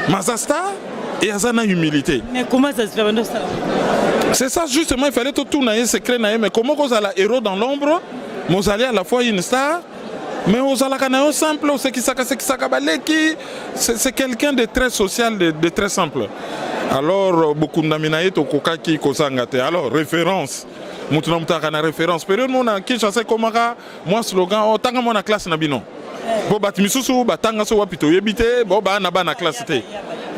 Maza star et Asa na humilité. Mais comment ça se fait ça? C'est ça justement, il fallait tout tourner secret mais comment Kozala héros dans l'ombre, Mozali à la fois une star, mais Ozala Kanayo simple, c'est quelqu'un de très social, de très simple. Alors, beaucoup d'aminaïs au coca qui kosangate. Alors, référence. Moutouna na référence. Période mon a qui chasse komara, moi slogan, oh tanga mon classe nabino. Bo batmisusu, batanga so wapito yebite, bo ba na ba na classe té.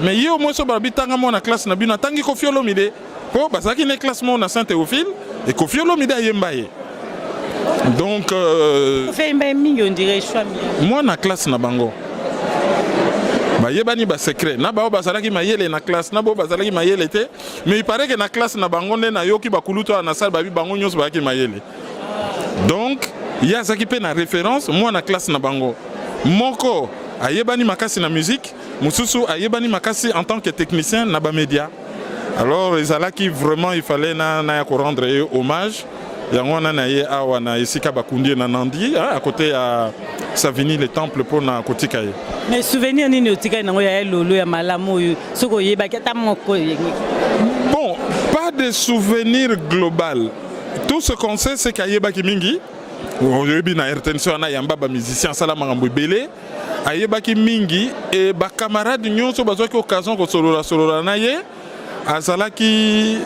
Mais yo moi so ba bitanga mon classe nabino, tangi kofiolo mide. Bo basaki ne classe mon na Saint-Théophile et kofiolo mide yembaye. Donc moi na classe na bango. Yebani ba secret na ba bazalaki mayele na classe na bo bazalaki mayele te mais il paraît que na classe na bango na yoki bakuluto na salle ba bi bango nyos ba ki mayele donc ya zaki pe na référence moi na classe na bango moko ayebani makasi na musique mususu ayebani makasi en tant que technicien na ba média alors ezalaki vraiment il fallait na ko rendre hommage yango wana na ye awa na esika bakundi na Nandi à côté à Savigny le temple pour na kotika ye. Mais souvenir nini otika nango ya lolo ya malamu soko yebaki ata moko. Bon, pas de souvenir global. Tout ce qu'on sait c'est qu'ayebaki mingi. Oyebi na RTNC wana yamba ba musicien sala makambo ebele. Ayebaki mingi et ba camarade nyonso bazwaki occasion ko solola na ye azalaki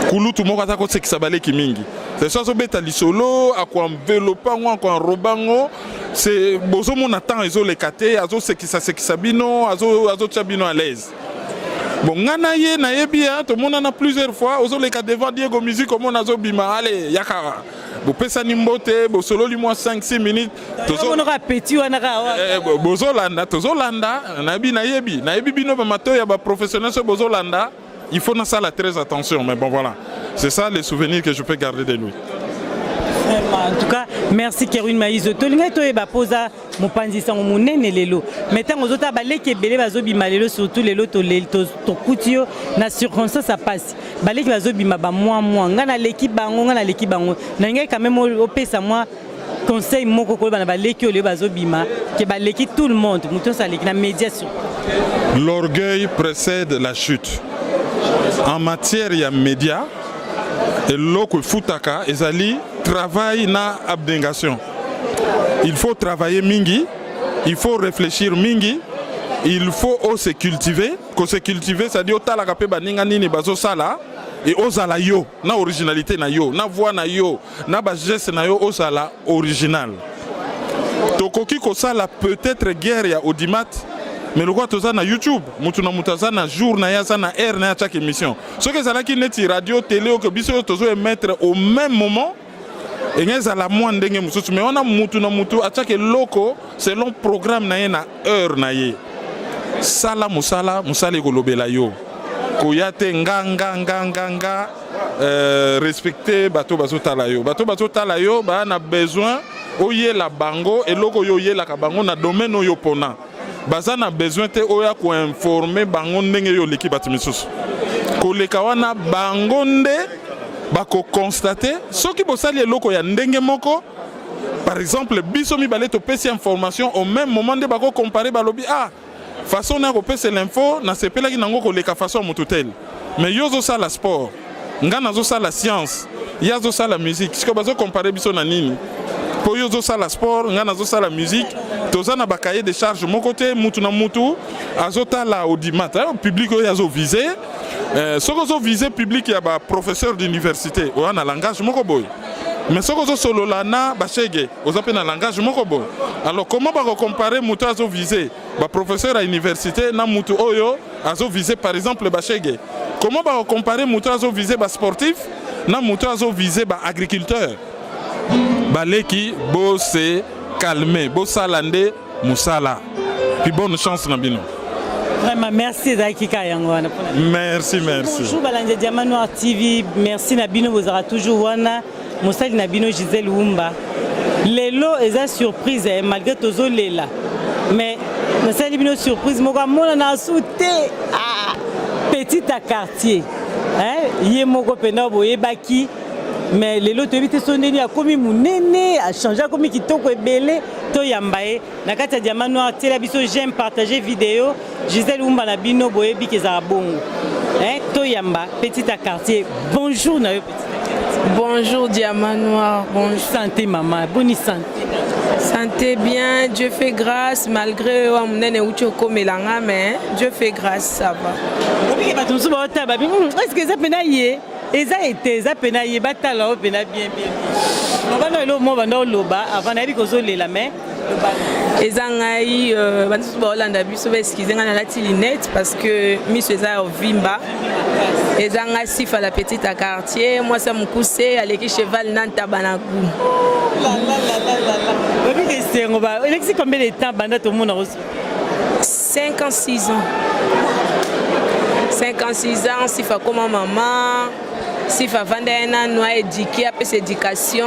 kulutu moko ata ko sekisa baleki mingi. C'est ça beta lisolo akwa envelopper ngo akwa robango c'est bozo mon attend ezo le kate azo sekisa bino azo chabino à l'aise. Bon ngana ye na yebia to mona na plusieurs fois ozo le kate devant Diego Musique comme on azo bima allez yaka bo pesa nimbote bo solo li moi 5-6 minutes tozo on aura petit wana ka bozo landa tozo landa na yebi bino ba mato ya ba professionnel so bozo landa. Il faut na ça très attention, mais bon voilà. C'est ça les souvenirs que je peux garder de lui. En tout cas, merci Kerwin Maïzo. Tolinga to eba posa mopanzi sango munene lelo. Mettons aux autres baleki belé bazo bima lelo surtout lelo to kutio na circonstance ça passe. Baleki bazo bima ba moi ngana l'équipe bango na ngai quand même au pesa moi conseil moko ko bana baleki ole bazo bima ke baleki tout le monde muto ça leki na médiation. L'orgueil précède la chute. En matière ya média et loko futaka ezali travail na abnégation. Il faut travailler mingi, il faut réfléchir mingi, il faut se cultiver. Ko se cultiver ça dit otala kape baninga nini bazo sala et ozala yo na originalité na yo, na voix na yo, na ba geste na yo ozala original. Tokoki ko sala peut-être guerre ya audimat. Mais le roi toza na YouTube, mutuna mutaza na jour na ya za na heure na chaque émission. Ce que ça là qui neti radio télé ou que biso tozo émettre au même moment et ngeza la moins ndenge mususu mais on a mutuna mutu à chaque loco selon programme na ye na heure na ye. Sala musala golobela yo. Koyate nga respecter bato bazo talayo. Bato bazo talayo ba na besoin oye la bango et logo yo ye la kabango na domaine yo pona. Baza na besoin te oya ko informer bango ndenge yo l'équipe batimisusu. Ko leka wana bango nde bako constater soki bosali eloko ya ndenge moko. Par exemple biso mi balé to pesi information au même moment de bako comparer balobi façon na ko pesi l'info na sepela ki nango ko leka façon mututel. Mais yozo ça la sport. Ngana zo ça la science. Yazo ça la musique. Siko bazo comparer biso na nini? Po yozo ça la sport, ngana zo ça la musique. Toza na bakaye de charge mon côté mutu na mutu azota la audimat public yazo visé soko zo visé public ya ba professeur d'université o na langage moko boy mais soko zo solo la na ba chege oza pe na langage moko boy. Alors comment ba comparer mutu azo visé ba professeur à université na mutu oyo azo visé par exemple ba chege? Comment ba comparer mutu azo visé ba sportif na mutu azo visé ba agriculteur? Baleki bo se calmer, beau salandé, moussala. Puis bonne chance Nabino. Vraiment merci Zakika Yangwana. Merci. Bonjour Balanje Diamant Noir TV. Merci Nabino vous aura toujours wana. Moussali Nabino Gisèle Wumba. Lelo est surprise malgré tozo lela. Mais Moussali Nabino surprise moko mona na souté. Petit à quartier. Yé moko pena boye baki. Mais les lots de sondeni a commis munene a changé a commis kitoko ebele to yambaye na kati ya Diamant Noir tela biso j'aime partager vidéo Gisèle Wumba na bino boyebi ke za bongo to yamba petit à quartier. Bonjour na yo petit à quartier. Bonjour Diamant Noir. Bonne santé maman, bonne santé. Santé bien, Dieu fait grâce malgré munene ucho komelanga mais Dieu fait grâce ça va. Obi ke batumsu ba otaba est-ce que ça pena yé? Eza été za pena yebata la pena bien. On va no mo banda loba avant na biko zo lela mais eza ngai bantu ba Hollande biso ba excuse nga na lati lunette parce que miso eza ovimba. Eza nga sifa la petite à quartier, moi ça mukuse aleki cheval nanta banaku. Obi ke sengo ba, elexi combien de temps banda to mona reçu? 56 ans. 56 ans, sifa comme maman. Si Favanda nous éduqué après cette éducation,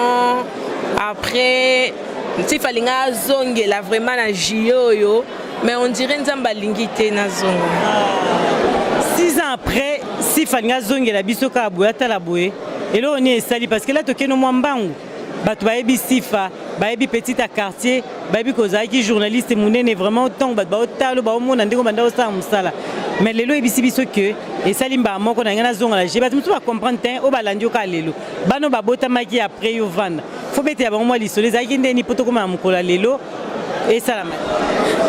après si Falinga zonge la vraiment na jio mais on dirait nzamba lingité na zongo. 6 ans après si Falinga zonge la bisoka aboya ta la boye et là on est sali parce que là toke no mwambangu bato bayebi sifa bayebi petit à quartier bayebi kozalaki journaliste munene vraiment autant bato baotalo baomona ndenge banda osala mosala mais lelo ebisi biso ke esali mbaa moko na ngai nazonga na je bato mosusu bacomprendre te oyo balandi oka lelo bano babotamaki après yo vanda fo betela bango mwa lisolo ezalaki ndeni po tokóma na mokolo ya lelo esalama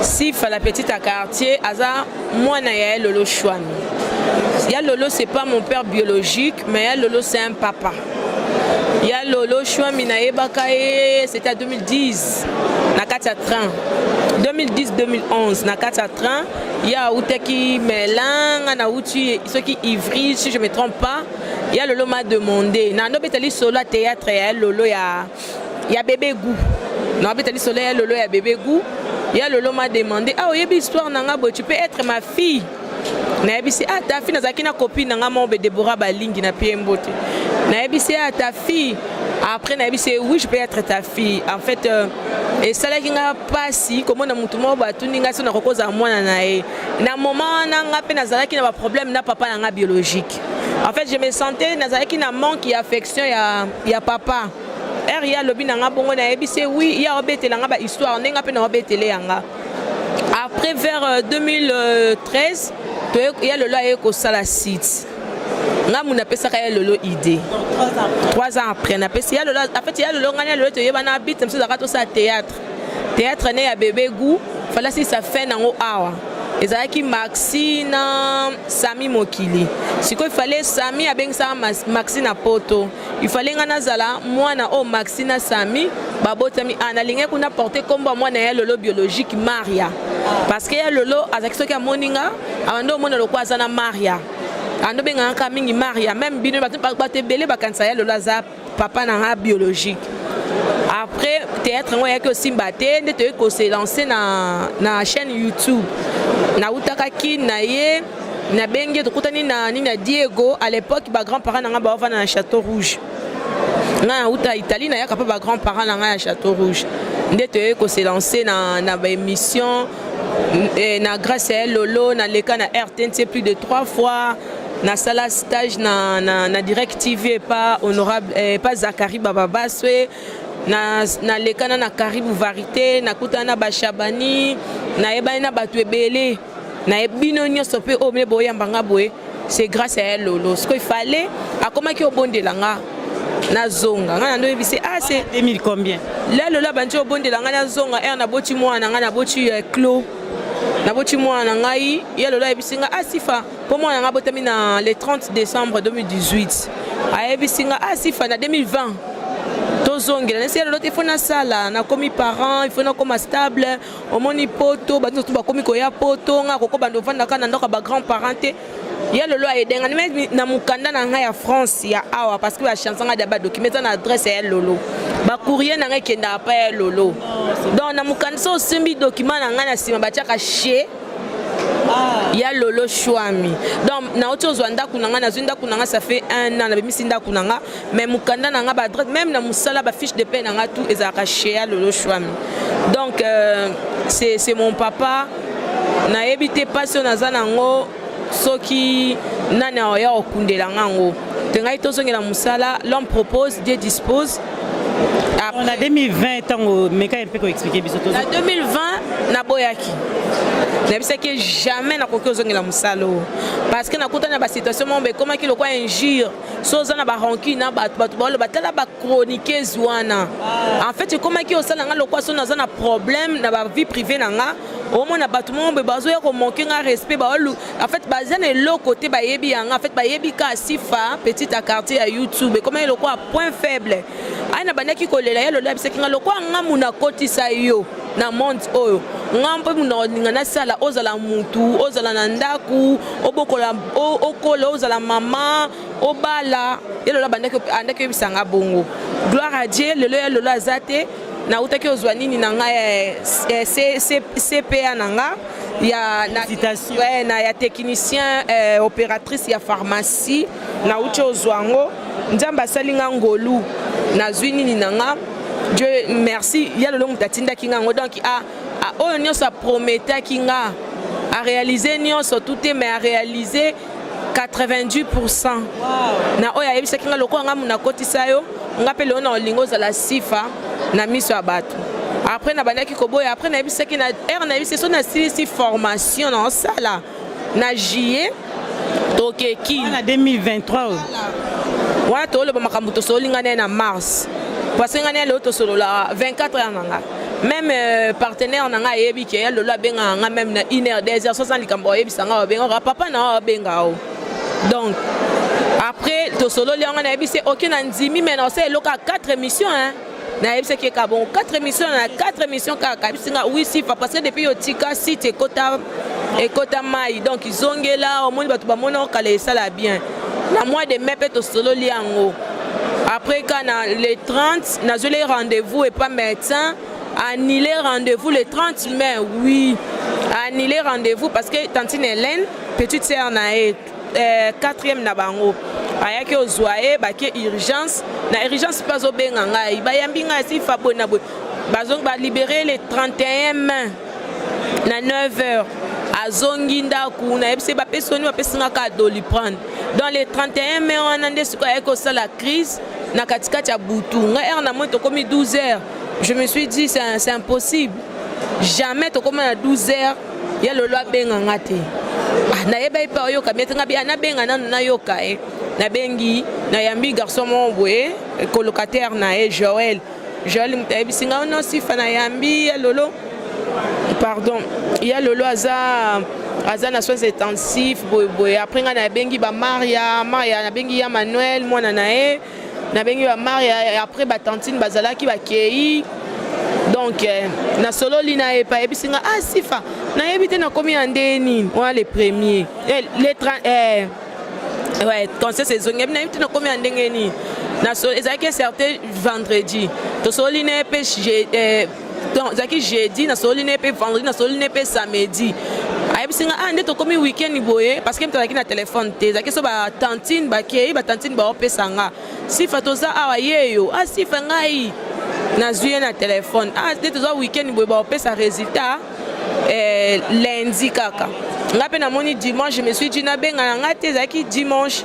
sifa la petite à quartier aza mwana ya Lolo Chouami. Ya Lolo c'est pas mon père biologique mais ya Lolo c'est un papa. Ya Lolo Chouami na yebaka ye c'était en 2010 na kati ya train 2010-2011 na kati ya train ya uteki melanga na uti soki Ivry si je me trompe pas ya Lolo m'a demandé na no betali solo théâtre ya Lolo ya bébé goût na betali solo ya Lolo ya bébé goût ya Lolo m'a demandé ah oyebi histoire nanga bo tu peux être ma fille na yebisi ah ta fille nazaki na copine nanga mombe Deborah Balingi na Piembote na yebisi ah ta fille après na yebisi oui je peux être ta fille en fait et ça là qui nga pasi comme na mutu mo ba tuninga so na kokoza mwana na e na moment nanga pe nazalaki na ba problème na papa nanga biologique en fait je me sentais nazalaki na manque d'affection ya papa ya lobi nanga bongo na yebisi oui ya obetela nga ba histoire nenga pe na obetele yanga après vers 2013 ya Lolo aye ko sala site nga muna pesa ka ya Lolo idée 3 ans après na pesa ya Lolo en fait ya Lolo ngana Lolo to yeba na bit mso zakato sa théâtre ne ya bébé goût fala si ça fait nango awa ezalaki Maxi na Sami Mokili siko il fallait Sami abengisa Maxi na poto il fallait ngana zala mwana o Maxi na Sami babotami analinge kuna porter komba mwana ya Lolo biologique Maria parce que ya Lolo azaki soki amoninga abando mona lokwa azana Maria ando benga ka mingi Maria même bino bato belé bakanisa ya Lolo aza papa na biologique après théâtre ngo yaki aussi mbate nde to ko se lancer na chaîne YouTube na utaka ki na ye na bengi to kutani na nina Diego à l'époque ba grand-parents nga ba na Château Rouge na uta Italie na yaka pa ba grand-parents nga ya Château Rouge nde to ko se lancer na ba émission na grâce à Lolo na leka na RTNC plus de 3 fois na sala stage na Direct TV pas honorable pas Zakari Bababaswe na lekana na Karibu Varité na kutana ba Shabani na ebani na batu ebele na ebino nyoso pe o me boyamba nga boye c'est grâce à Lolo ce qu'il fallait akomaki obondela nga na zonga nga ndo ebisi ah c'est 2000 combien là Lolo banjo obondela nga na zonga na boti mwana nga na boti clos na boti mwana ngai ya Lolo ebisinga asifa po mwana nga botami na le 30 décembre 2018 ayebisinga asifa na 2020 tozongela nesi ya Lolo te fona sala na komi parent il faut na koma stable omoni poto bato to bakomi ko ya poto nga koko bando vanda kana ndoka ba grand parent te ya Lolo ayedenga na mukanda na nga ya France ya awa parce que ba chanson nga ba documenter na adresse ya Lolo ba courrier na nga kenda pa ya Lolo donc na mukanda so simbi document na nga na sima ba tiaka chez ya Lolo Chouami donc na auto zwanda kunanga na zunda kunanga ça fait 1 an na bimisinda kunanga mais mukanda nanga ba adresse même na musala ba fiche de paie nanga tout ezaka chez ya Lolo Chouami donc c'est mon papa na ebité passion na zanango soki nana ya okundela ngango tengai tozongela musala l'homme propose Dieu dispose. On a 2020 tango meka un peu ko expliquer biso to. Na 2020 na boyaki. Na bisa que jamais na koki ozongela musalo parce que na kutana ba situation mombe comment ki lokwa injure so za na ba rancune na ba balo batala ba chroniquer zwana. En fait comment ki osala nga lokwa so na za na problème na ba vie privée na nga au moins na batu mombe bazo ya ko manquer nga respect ba en fait bazana le côté ba yebi yanga en fait ba yebi ka sifa petit à quartier à YouTube comment il lokwa point faible. Aina bandaki kolela ya Lolo bisaki nga lokwa nga muna kotisa yo na monde oyo ngampo muna na sala ozala mutu ozala na ndaku obokola okola ozala mama obala ya Lolo bandaki bisanga bongo gloire à Dieu Lolo ya Lolo azate na utaki ozwa nini na nga CPA na nga ya na ya technicien opératrice ya pharmacie na uti ozwango nzamba salinga ngolu na zwini ni nanga Dieu merci ya Lolo mutatinda kinga ngo donc oyo nyonso promettait kinga a réaliser nyonso tout mais a réaliser 90%. Na oya yebisa kinga loko nga muna kotisa yo nga pe leona olingo za la sifa na miso abatu. Après na bandaki koboya après na yebisa ki na na yebisa so na si formation na sala na juillet tokeki na 2023. Wana tolo ba makambo to solinga na mars. Parce que ngane le to solo la 24 ans nga. Même partenaire nanga yebi ke ya lolo benga nga même na 1 heure 2 heures 60 likambo yebi sanga benga papa na benga o. Donc après to solo li nga na yebi c'est aucun ndimi mais non c'est loka 4 émissions hein. Na yebi c'est que ka bon 4 émissions na 4 émissions ka singa oui si fa passer depuis otika site ekota mai donc izongela au monde batu ba mona kala sala bien. Na mois de mai to solo li yango. Après quand les 30 na les rendez-vous et pas médecin annuler rendez-vous le 30 mai, oui. Annuler rendez-vous parce que tantine Hélène, petite sœur nae 4e na bango. Ayaki ozoaye baki urgence, na urgence pas au benga ba yambinga si fa bona bo. Bazong ba libérer le 31 mai na 9h. Azongi ndaku na ebse ba pesoni ba pesinga ka doli prendre. Dans les 31 mai on a ndesiko ayeko sala crise na katikati ya butu. Nga na moto komi 12h. Je me suis dit c'est impossible. Jamais to comme à 12h, il y a le loi bengangate. Na yeba ipa yoka metenga bi ana benga na yoka na bengi na yambi garçon mon boye colocataire na Joël. Joël mutabi singa non si fa na yambi ya lolo. Pardon, il y a lolo aza na soins intensifs boye après nga na bengi ba Maria na bengi ya Manuel mwana nae. Na bengi ba Maria après ba tantine bazala ki ba kei. Donc na solo lina e pa ebisinga sifa na ebite na komi andeni on les premiers les 30 ouais quand c'est saison na ebite na komi andengeni na solo ezaki certain vendredi to solo lina pe donc zaki jeudi na solo lina pe vendredi na solo lina pe samedi ayebisinga ande to komi weekend boye parce que mtaki na téléphone te zaki so ba tantine ba kei ba tantine ba opesanga sifa to za awa yeyo sifa ngai na zuye na téléphone c'était toujours week-end boy ba pesa résultat lundi kaka nga pe na moni dimanche je me suis dit na benga nga te zaki dimanche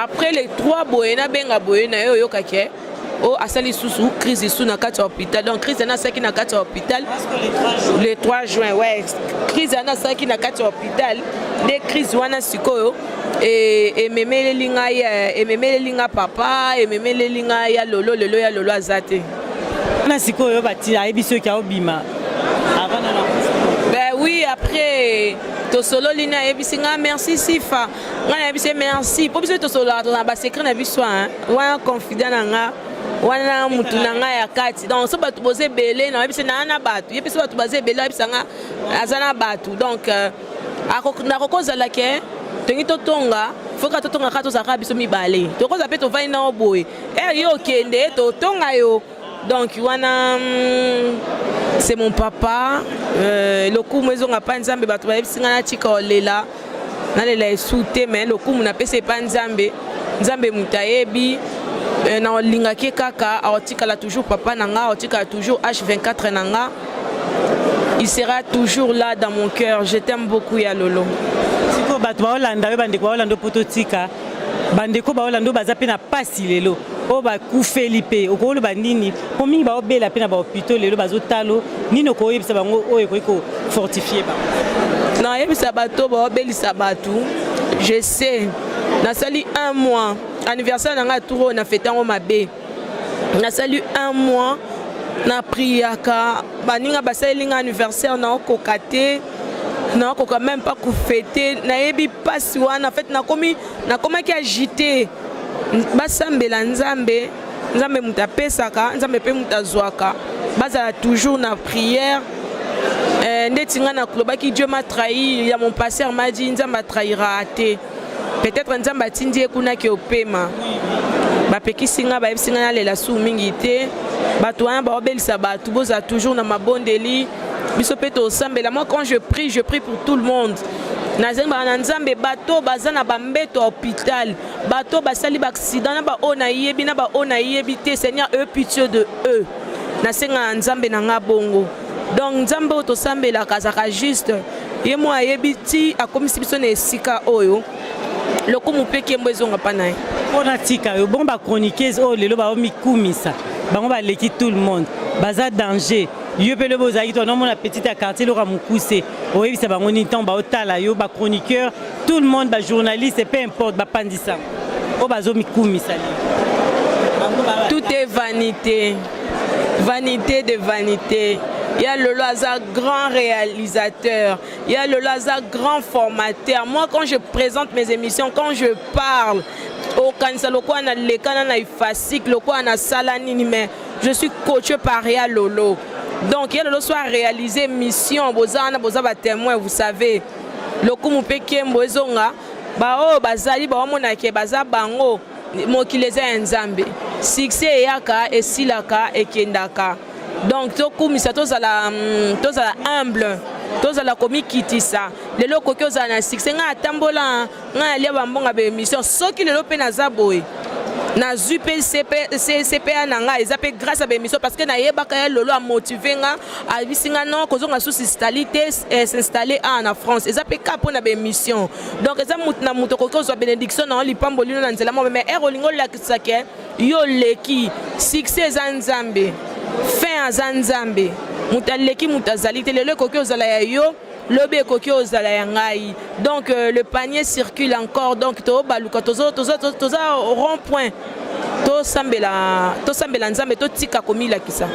après les 3 boy na benga boy na yo kake o asali susu crise sous na kati hôpital donc crise na saki na kati hôpital le 3 juin ouais crise na saki na kati hôpital des crises wana sikoyo et memele linga ya et memele linga papa et memele linga ya lolo ya lolo azate na sikoyo bati ayebiso ki obima avant na ben oui après to solo lina yebisinga merci sifa ngana yebise merci po biso to solo na ba secret na biso hein wa confident nga wana mutu nanga ya kati donc so batu boze belé na yebise na batu yebiso batu baze belé yebisanga azana batu donc na kokozala ke tongi totonga foka totonga ka tozaka biso mibale tokoza pe tovai na oboye yo kende totonga yo. Donc wana c'est mon papa le coup maison a pas nzambe batu ba singa na tika olela na lela esute mais le coup na pese pas nzambe mutayebi na olinga ke kaka aotika la toujours papa nanga aotika toujours H24 nanga il sera toujours là dans mon cœur. Je t'aime beaucoup ya lolo. Siko batu ba Holanda yo bandeko ba Holanda pototika bandeko ba Holanda bazape na pasi lelo. O ba ku Felipe okolo bandini komi ba obela pe na ba hôpital lelo bazotalo nino ko yebisa bango oyo ko fortifier ba na yebisa bato ba obelisa batu je sais na sali 1 mois anniversaire na nga touro na fetango mabe na sali 1 mois na priaka baninga basalinga anniversaire na okokate na okoka même pas ku fêter na yebi pasi wana en fait na komaki agité basambela nzambe mutapesaka nzambe pe mutazwaka bazala toujours na prière ndetinga na klobaki Dieu m'a trahi ya mon pasteur m'a dit nzambe trahira te peut-être nzambe atindi ekuna ke opema bapekisinga bayebisinga na lela su mingi te bato wana baobelisa bato boza toujours na mabondeli biso pe tosambela. Moi quand je prie pour tout le monde. Nazemba na nzambe bato bazana bambeto hôpital bato basali ba accident na ba ona yebi na ba ona yebi te Seigneur eux pitié de eux na senga nzambe na nga bongo donc nzambe to sambela kazaka juste ye mo ayebi ti akomisi biso na esika oyo lokumu mpe kembo ezonga mpa na ye mpona tika yo bongo bachroniqueuse oyo lelo baomikumisa bango baleki tout le monde baza danger yo mpe lobo ozalaki to nomona petite ya quartier loka mokuse oyebisa bango nini ntango baotala yo bachroniqueur tout le monde bajournaliste peu importe bapandisa oyo bazomikumisa lelo tout est vanité vanité de vanité. Il y a le Laza grand réalisateur, il y a le Laza grand formateur. Moi, quand je présente mes émissions, quand je parle, au Kanisa, le quoi na lekana na ifasik, le quoi na salanini, mais je suis coaché par Ya Lolo. Donc, Ya Lolo soit réalisé mission, bozana bozaba témoin, vous savez. Le coup moupe kembo ezonga, ba o bazali ba mona ke baza bango, mokileza nzambe. Succès yaka esilaka ekendaka. Donc tokumisa tozala humble tozala komikitisa lelo koki ozala na succès nga atambola nga alia bambonga ba émission soki lelo pe naza boye nazwi pe CPA na nga eza pe grâce à ba émission parce que nayebaka ya lolo a motiver nga abisi nga non kozonga sous s'installer en France eza pe ka pona ba émission donc eza na muto koki ozwa bénédiction na lipambo lino na nzela mo mais erolingo lakisa ke yo leki succès eza nzambe fin aza nzambe mutaleki mutazali te lelo koki ozala ya yo lobe koki ozala ya ngai donc le panier circule encore donc to baluka toza au rond point to sambela nzambe to tika komilakisa.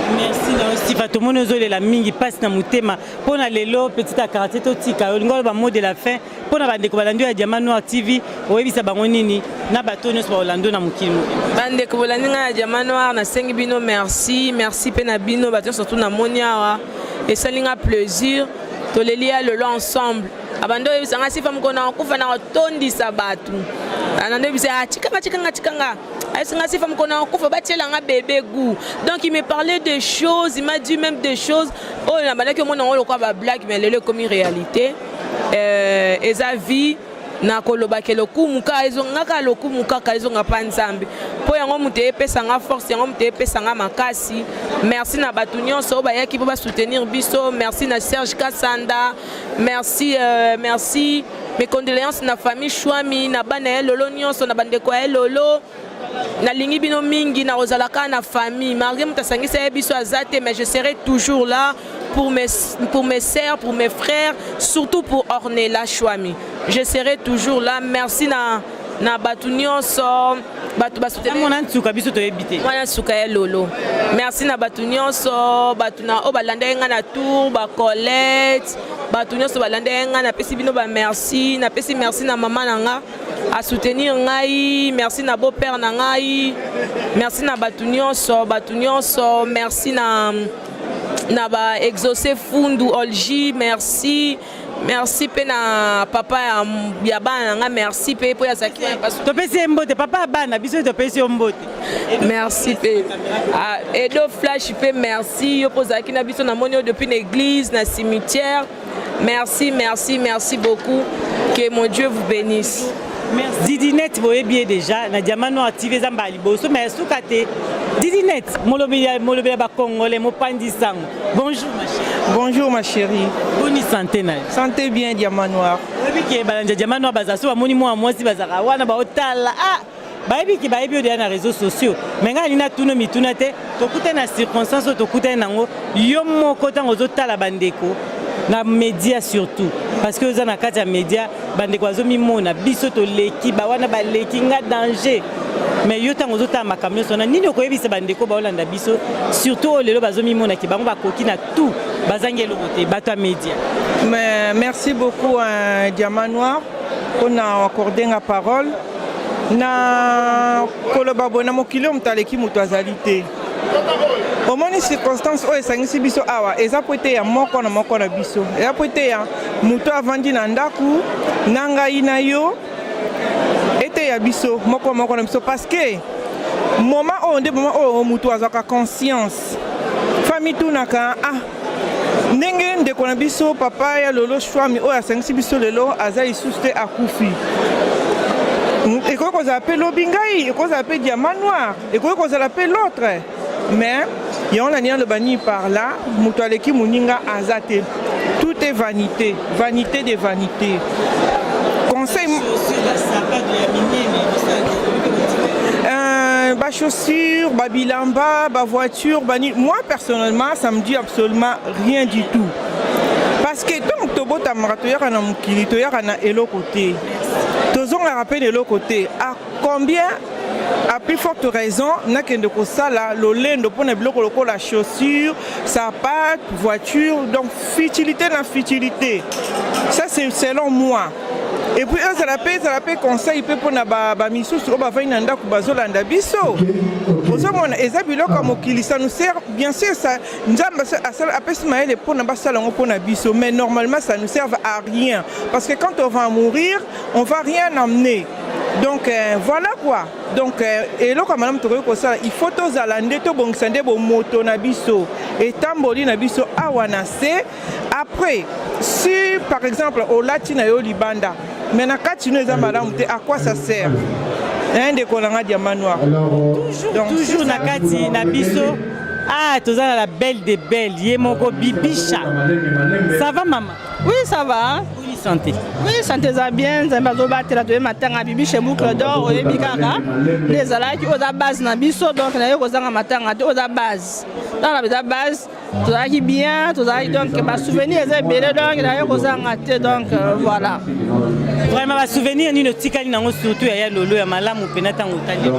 Merci na Sifa tomono zolela mingi passe na mutema pona lelo petite quartier to tika olingo ba mot de la fin pona bandeko balando ya Diamant Noir TV oyebisa bango nini na bato nyonso ba Orlando na mokili bandeko bolandinga ya Diamant Noir na sengi bino merci pe na bino bato surtout na moniawa et salinga plaisir to lelia lelo ensemble abando yebisanga Sifa mkona kufa na tondisa batu anando yebisa chikanga Sifa mkona kufa batielanga bébé goût donc il me parlait de choses il m'a dit même des choses oh na bandaki mona ngolo kwa ba blague mais lelo comme réalité eza vie na koloba ke lokumuka ezongaka lokumuka ka ezonga pa nzambe po yango mutu epesanga force yango mutu epesanga makasi merci na batu nyonso bayaki po ba soutenir biso merci na Serge Kassanda merci mes condoléances na famille Chouami na bana lolo nyonso na bandeko ya lolo na lingi bino mingi na ozalaka na famille malgré mutasangisa biso azate mais je serai toujours là pour mes sœurs, pour mes frères, surtout pour Ornella Chouami. Je serai toujours là. Merci na Batunion batu basutena mona nsuka biso to ebite mona nsuka ya lolo merci na Batunion batuna o balanda nga na tour ba Colette Batunion balanda nga na pesi bino ba merci na pesi merci na maman nanga à soutenir ngai merci na beau père na ngai merci na Batunion merci na ba exaucé fundu Olji merci pe na papa ya bana nga merci pe po ya saki to pesi mbote papa bana biso to pesi mbote merci pe Edo Flash pe merci yo pozaki na biso na monio depuis l'église na cimetière merci beaucoup que mon Dieu vous bénisse. Merci. Didinette boyebi déjà na Diamant Noir TV zamba liboso mais soukate Didinette molobi ba congolais mopandi sango. Bonjour ma chérie. Bonjour ma chérie. Bonne santé na. Santé bien Diamant Noir. Oyebi ke balanja Diamant Noir bazaso ba moni moi mwasi bazaka wana ba otala bayebi ke bayebi o na réseaux sociaux mais nga lina tuno mituna te tokuta na circonstance tokuta nango yo moko tango zotala bandeko na média surtout parce que aux anakati ya média bandeko azomimona biso to leki ba wana ba leki nga danger mais yo tango zota makamyo sona nini okoyebisa bandeko ba olanda biso surtout lelo bazomimona ki bango bakoki na tout bazangelo bote bato média. Mais merci beaucoup Diamant Noir on a accordé la parole na koloba bona mokilo mtaleki mutu azalité au moins les circonstances où esangisi biso awa eza poete ya moko na biso eza poete ya mutu avandi na ndaku na ngai na yo ete ya biso moko na biso parce que moment o mutu azaka conscience famille tunaka ndenge ndeko na biso papa ya lolo Chouami oyo asangisi biso lelo aza lisusu te akufi ekoki kozala mpe lobi ngai ekoki kozala mpe Diamant Noir ekoki kozala mpe l'autre mais yango na nia lobani par là mutu aleki moninga aza te tout est vanité de vanité conseil chaussures, bilamba, voiture, moi personnellement ça me dit absolument rien du tout. Parce que donc tu as côté. Tous on rappelle de l'autre côté. À combien, à plus forte raison, n'a qu'un de ça là, le lait de pone bloc la chaussure, sapat, voiture, donc futilité dans futilité. Ça c'est selon moi. Et puis ça rappelle conseil peut pour na ba misu sur ba vainanda ku bazolanda biso. Ozomona ezabilo comme okili ça nous sert bien sûr ça nzamba asala apesi maele pour na basala ngo pour na biso mais normalement ça nous sert à rien parce que quand on va mourir, on va rien emmener. Donc voilà quoi. Donc et là comme madame Toko ça il faut tous alande to bongsande bo moto na biso et tamboli na biso awana se après si par exemple au latina yo libanda mais na continue za madame à quoi ça sert? Un des colanga diamant noir. Toujours na kati na biso. Ah, tu as la belle des belles, Yemoko Bibicha. Ça va maman? Oui, ça va. Oui, santé. Oui, santé ça bien. Ça va battre la deuxième matin à Bibi chez Boucle d'Or et Bikara. Les alaki aux base na biso donc na yo kozanga matin aux base. Dans la base, tu as qui bien, tu as donc ma souvenir est belé donc na yo kozanga donc voilà. Vraiment ma souvenir ni no tikali nango surtout ya lolo ya malamu penata ngotali.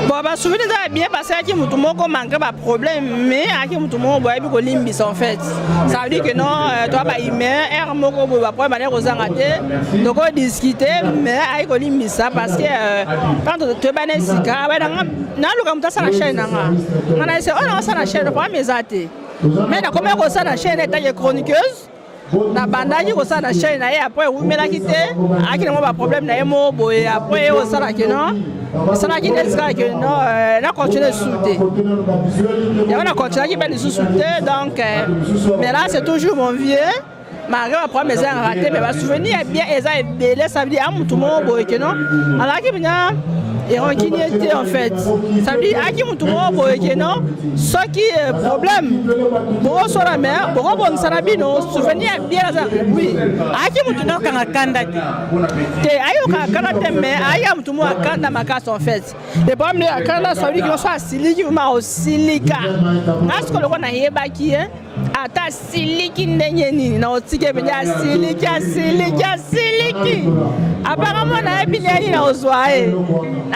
Bon ma souvenir ça bien passé à qui mutu moko manque pas problème mais à qui mutu moko boyebi ko limbisa en fait. Ça veut dire que non toi ba imer er moko bo ba problème na kozanga te donc on discuter mais ay ko limbisa parce que quand tu ba na sika ba na luka mutasa na chaîne nga. Na c'est on ça na chaîne pas mes até. Mais na comment ko ça na chaîne est chroniqueuse. Na bandaki ko ça na chaîne et après ou mena kité aki na ba problème na emo boy après o ça la que non ça la qui est ça que non na continuer souter et on a continué qui belle souter donc mais là c'est toujours mon vieux malgré ma première mes raté mais ma souvenir est bien et ça est belé ça veut dire à tout le monde boy que non alors qui vient et on qui était en fait ça veut dire à qui tout le monde boy que non ce qui est problème bon sur la mer bon bon sarabino souvenir bien ça oui à qui tout non quand kanda te ayo quand kanda mais ayo tout le monde kanda makas en fait les problèmes de kanda ça veut dire qu'on soit siliki ou ma silika est-ce que le on a yeba qui hein ata siliki ndenye nini na otike benya siliki apparemment na ebinyani na ozwae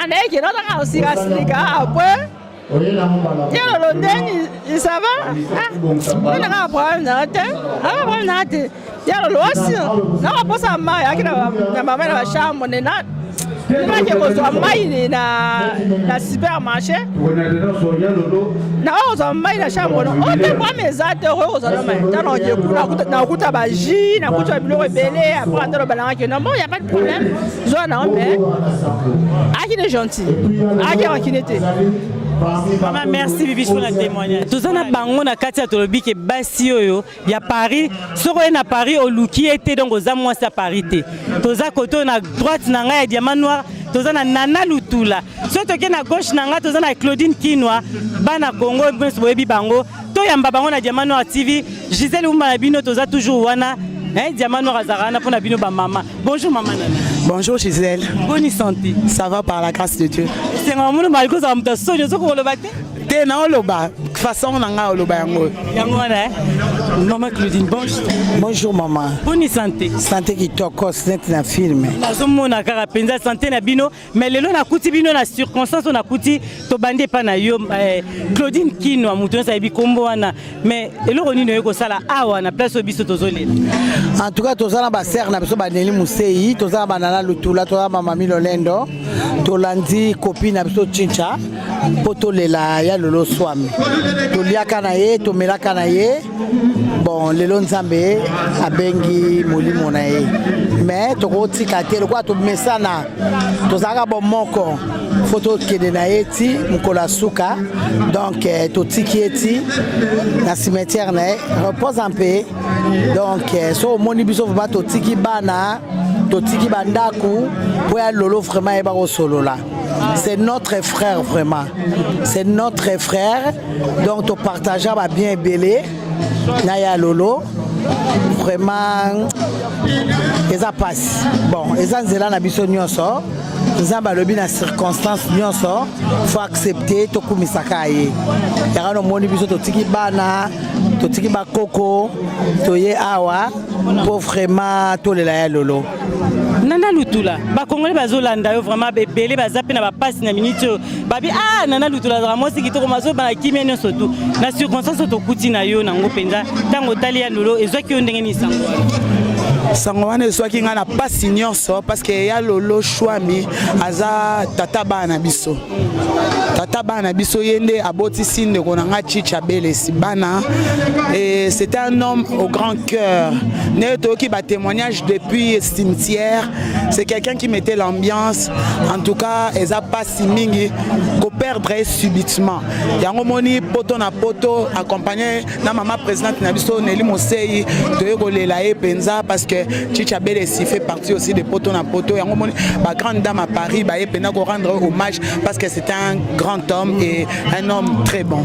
na eke na taka osika silika après yalo londeni ça va ah na ka problème na te ah problème na te yalo losi na ka posa mai akina na mama na chambre na pas que kozwa mai na supermarché na ozwa mai na chambre on peut pas mes atteurs ozwa mai tano je na kuta ba jus na kuta biloko belé après ndelo balanga que non bon y a pas de problème zo na mais aki est gentil aki était. Maman, merci Bibi pour le témoignage. Tout ça na bango na katia tolobi ke basi oyo ya Paris, soko na Paris au luki était donc aux amours à Paris té. Tout ça côté na droite na nga ya diamant noir, tout ça na Nana Lutula. Surtout que na gauche na nga tout ça na Claudine Kinwa, bana Congo prince boyebi bango. To yamba bango na diamant noir TV, Gisèle Oumarabino tout ça toujours wana. Diamant noir azarana pour na bino ba maman. Bonjour maman Nana. Bonjour Gisèle. Bonne santé. Ça va par la grâce de Dieu. C'est un moment malgré ça me sonne so ko lo bakte. Te na oloba façon na nga oloba yango. Yango na. Maman Claudine bonjour. Bonjour maman. Bonne santé. Santé qui toko c'est un film. Nazo mona kaka penza santé na bino mais lelo na kuti bino na circonstance na kuti to bande pa na yo Claudine Kinwa mutu sa bi kombo wana mais eloko nini yeko sala awa na place obiso tozolela. En tout cas tozana ba sœur na biso ba Neli Musei, tozana ba Nana Lutula, tozana mama Milolendo, tolandi copine na biso Chincha, poto lela ya lolo swami. Toliaka na ye, tomelaka na ye. Bon, lelo nzambe abengi molimo na ye. Mais tokoti kate kwa to mesana. Tozaka bon moko. Photo kede na ye ti mukola suka. Donc totiki eti na cimetière na repose en paix. Donc so moni biso va totiki bana, totiki bandaku pour ya lolo vraiment eba ko solo là. C'est notre frère vraiment. C'est notre frère. Donc to partageons bien belé na ya lolo. vraiment eza passe bon eza nzela na biso nyonso nzambe alobi na circonstance nyonso faut accepter tokumisaka ye yaka nomoni biso totiki bana totiki bakoko toye awa po vraiment tolela ya lolo Nana Lutula bakongole bazolanda yo vraiment bebele baza pe na bapasi na minute babi Nana Lutula vraiment c'est kitoko mazo ba kimia nyonso tu na circonstance tokuti na yo nango penza tango tali ya lolo ezwaki yo ndenge ni sango sango wana ezwaki nga na pasi nyonso parce que ya lolo Chouami aza tata bana biso yende abotisi ndeko na nga Chicha Belesi bana et c'était un homme au grand cœur ne toki ba témoignage depuis cimetière c'est quelqu'un qui mettait l'ambiance en tout cas eza pasi mingi ko perdre subitement yango moni poto na poto accompagné na mama présidente na biso Nelly Mosei toyeko lela e penza parce que Chicha Belesi fait partie aussi de poto na poto yango moni ba grande dame à Paris ba e pena ko rendre hommage parce que c'est un grand homme et un homme très bon.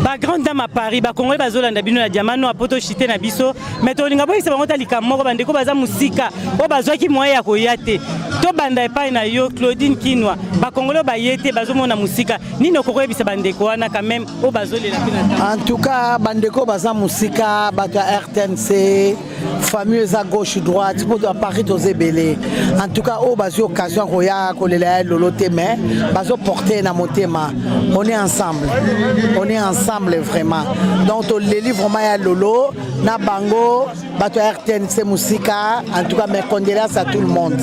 Ba grande dame à Paris ba Congolais bazolanda bino na diamano a poto chité na biso mais to linga boyisa bango talika moko bandeko baza musika o bazwaki moyen ya koyate to banda epai na yo Claudine Kinwa ba Congolais ba yete bazomona musika nino kokoyebisa bandeko wana quand même o bazolela pina. En tout cas bandeko baza musika bato RTNC famille à gauche droite pour à Paris aux ébélés en tout cas o bazo occasion koya kolela lolo mais bazo porter na motema on est ensemble vraiment donc on les livre vraiment ya lolo na bango bato RTNC musika en tout cas mes condoléances à tout le monde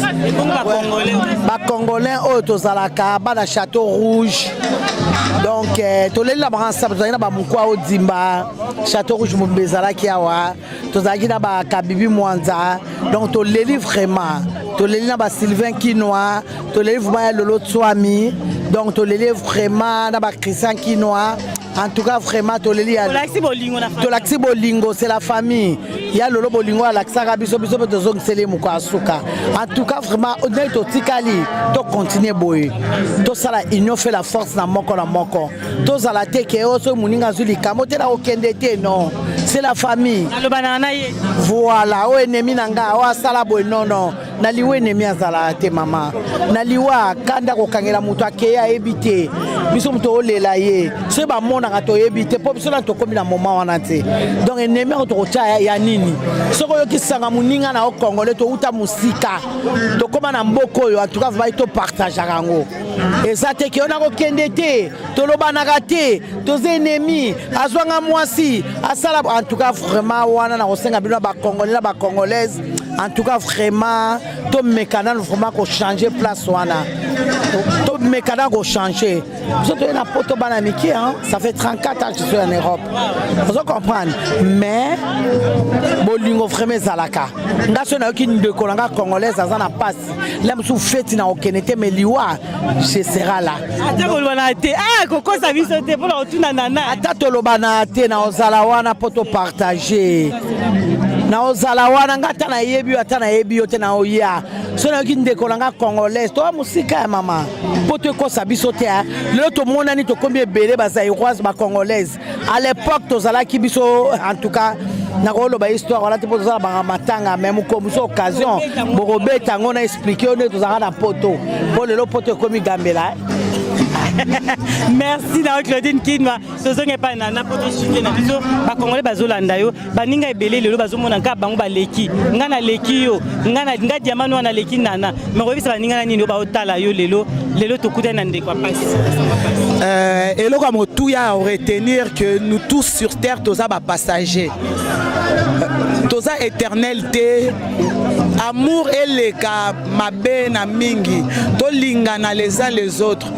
ba congolais o tozalaka ba na Château Rouge donc toleli la ensemble tozalaki na ba mukwa o dimba Château Rouge mbezalaki awa tozalaki na ba Kabibi Mwanza donc toleli vraiment toleli na ba Sylvain Kinwa toleli vraiment ya lolo Chouami donc toleli vraiment na ba Christian Kinwa en tout cas vraiment toleli ya tolaxi bolingo c'est la famille ya lolo bolingo ala ksaka biso tozongiseli muko asuka en tout cas vraiment on est totikali to continuer boye to sala union fait la force na moko to zala teke oso muninga zuli kamote na okende te non c'est la famille voilà o ennemi nanga o sala boye non na liwe ennemi azala te mama na liwa kanda ko kangela muto akeya ebite biso muto olela ye se ba mona ka to ebite po biso na to komi na moment wana te donc ennemi ko to cha ya nini soko yo kisanga muninga na o Congolais to uta musika to koma na mboko yo en tout cas va to partager rango et ça te ki on a ko kende te to lobanaka te to ennemi azwanga mwasi asala en tout cas vraiment wana na ko senga bino ba Congolais na ba Congolaises en tout cas vraiment to mécanique vraiment ko changer place wana to mécanique ko changer surtout na poto bana miki hein ça fait 34 ans que je suis en Europe vous comprenez mais bolingo vraiment zalaka ngaso na yoki ndeko langa congolaise azana passe lem sou fête na okenete mais liwa je serai là ata bolwana te koko sa biso te pour otuna nana ata tolobana te na ozala wana poto partager na ozala wana ngata na yebi ata na yebi yote na oya so na yoki ndeko langa congolaise to musika ya mama poto ko sa biso te le to monani to combien belé bazaïroise ba congolaise à l'époque tozala ki biso en tout cas na ko loba histoire wala te poto za ba matanga même comme so occasion borobeta ngona expliquer on est tozala na poto po le poto komi gambela. Merci na Claudine Kinwa tozonge pa na poto chute na biso ba Congolais bazolanda yo baninga ebele lelo bazomona nka bango baleki ngana leki yo ngana diamano wana leki nana mais robisa baninga na nini ba otala yo lelo tokuta na ndeko passe et le comme tout ya retenir que nous tous sur terre toza ba passagers toza éternalité amour et les ka mabe na mingi to lingana les uns les autres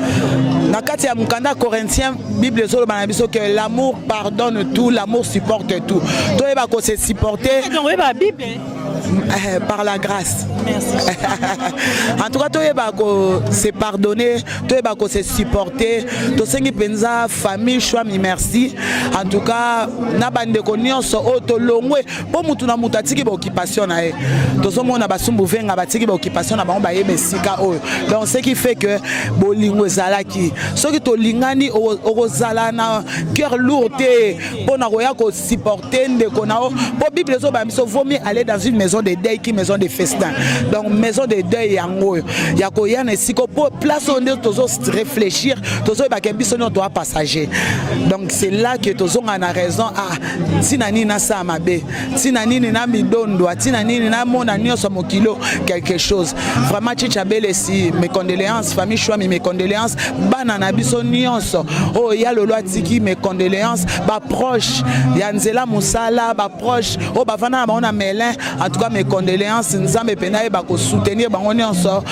na kati ya mukanda Corinthiens Bible solo bana biso que l'amour pardonne tout l'amour supporte tout to eba ko se supporter donc ba Bible Par la grâce. Merci. En tout cas, tu se pardonner, tu se supporter, tu penza famille choix merci. En tout cas, na bande connaissance auto longwe pour mutu na mutatiki ba occupation na e. To somo na basumbu venga batiki ba occupation na bango ba yebe sika oyo. Donc ce qui fait que bolingo zalaki. Soki to lingani ozala na cœur lourd te pour na koya ko supporter ndeko na o. Pour Bible zo ba miso vaut mieux aller dans une maison de deuil qui maison de festin. Donc maison de deuil yango ya ko yana siko pour place on est toujours réfléchir, toujours ba ke biso no doit passager. Donc c'est là que toujours on a raison ah tinani na sa mabe, tinani na midondo, tinani na mona nyoso mokilo quelque chose. Vraiment Chichabele si mes condoléances famille choix mes condoléances bana na biso nyonso. Oh ya lolo atiki mes condoléances ba proche ya nzela musala ba proche oh ba vana ba on a melin en tout cas mes condoléances nzambe pena ba ko soutenir bango nyonso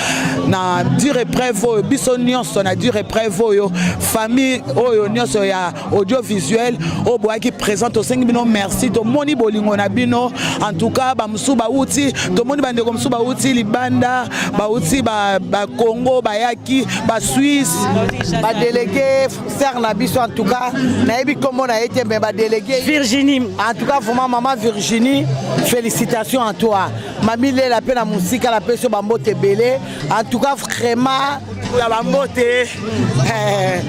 na dire prévo biso nyonso na dire prévo yo famille oyo nyonso ya audiovisuel o boa qui présente au 5 bino merci to moni bolingo na bino en tout cas ba musuba uti to moni bande ko musuba uti libanda ba uti ba Congo ba yaki ba Suisse ba délégué frère na biso en tout cas na yebi comment na été mais ba délégué Virginie en tout cas vraiment maman Virginie félicitations à toi mamie la peine à musique la paix sur bambote belé en tout cas vraiment la bambote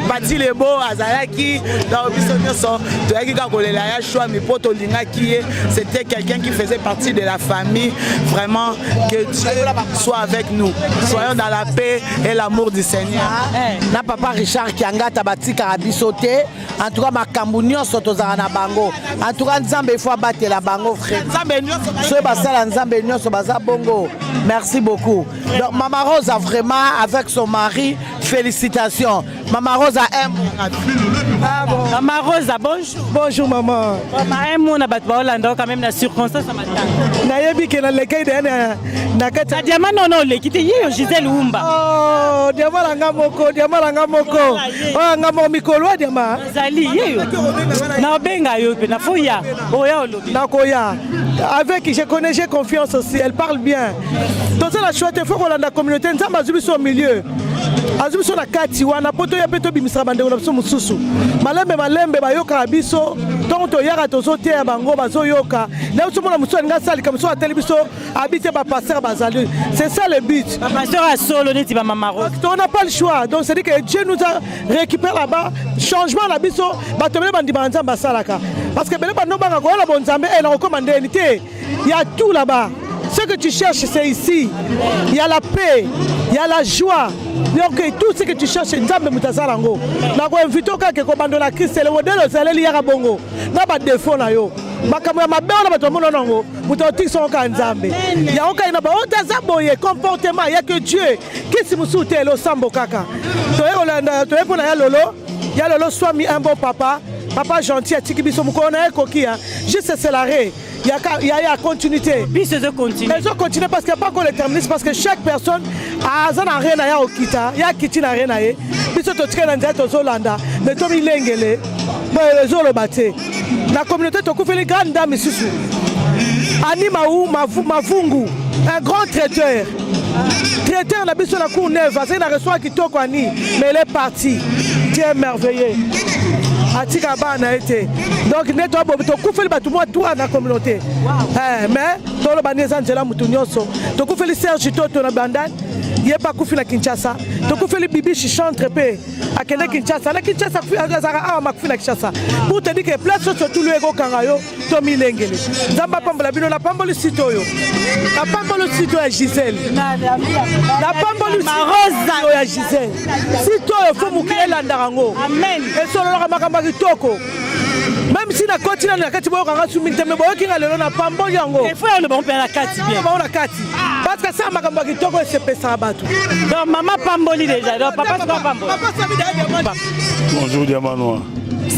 bati le beau azalaki dans biso nyonso to yaki ka kolela ya choix mi poto lingaki c'était quelqu'un qui faisait partie de la famille vraiment que Dieu soit avec nous soyons dans la paix et l'amour du Seigneur na papa Richard Kiangata bati karabiso te en tout cas makambu nyonso tozala na bango en tout cas nzambe faut battre la bango frère nzambe nyonso so basala nzambe nyonso baza bongo merci beaucoup donc Mama Rose a vraiment avec son mari félicitations Mama Rose a un Mama Rosa, bonjour. Bonjour maman. Maman, on a battu Hollande quand même la circonstance à matin. Nayebi que na lekei de na kata diamant non le kiti yo Gisèle Umba. Oh, diamant langa moko. Oh ngamo mikolo diamant. Zali yo. Na benga yo pe na foya. Oya olobi. Na koya. Avec je connais, j'ai confiance aussi, elle parle bien. Donc ça la chouette, il faut qu'on ait la communauté, nous sommes au milieu. Azubi so na kati wana poto ya peto bimisa bande na biso mususu malembe bayoka biso donc to yaka tozo te ya bango bazo yoka na biso mona musu nga sali comme so ateli biso habiter ba pasteur bazali c'est ça le but ba pasteur a solo neti ba Mama Rose on n'a pas le choix donc c'est dit que Dieu nous a récupéré là-bas changement la biso ba tomele bandi ba nzamba salaka parce que bele ba no banga ko la bon nzambe et na recommander unité il y a tout là-bas. Ce que tu cherches, c'est ici. Il y a la paix, il y a la joie. Donc, tout ce que tu cherches, c'est Nzambe Mutasarango. Na ko invito ka ke ko bando na Christ le modèle zaleli ya bongo. Na ba défaut na yo. Makamwa mabela ba tomono nango. Mutoti son ka Nzambe. Ya oka ina ba otaza boye comportement ya que Dieu qui si musute lo sambo kaka. To e Olanda, to e pona ya lolo. Ya lolo soit mi un bon papa. Papa gentil atiki biso mukona e kokia. Juste c'est l'arrêt. Il y a continuité. Puis c'est de continuer. Ils ont continué parce qu'il n'y a pas encore le terminus, parce que chaque personne a un arène à Okita, il y a Kitty arène à puis c'est au Trélandia, aux Hollanda, mais Tommy Lengele, les Olobate. La communauté, tu as fait les grandes dames ici. Animaou, Mavungu, un grand traiteur. Traiteur, on a besoin de la cour neuve, parce qu'il a reçu Kitoko Ani, mais il est parti. Dieu est merveilleux. Atika bana été donc netto bobo to kufeli batu moi toi na communauté mais to lo baneza nzela mutu nyonso to kufeli Serge Toto na bandane yé pas kufi na Kinshasa to kufeli Bibi Chichantre pe akende Kinshasa na Kinshasa azara a makufi na Kinshasa pour te dire que place surtout le ego kangayo to milengele nzamba pambola bino la pamboli sito yo la pamboli sito ya Gisèle la pamboli Mama Rose ya Gisèle sito yo faut mukile landarango amen et solo la makamba kitoko même si na continue na kati boyo kanga sumi tembe boyo kinga lelo na pambo yango il faut le bon père la kati bien ba na kati parce que ça makamba kitoko se pesa batu donc maman pamboli déjà donc papa c'est pas pamboli bonjour diamant noir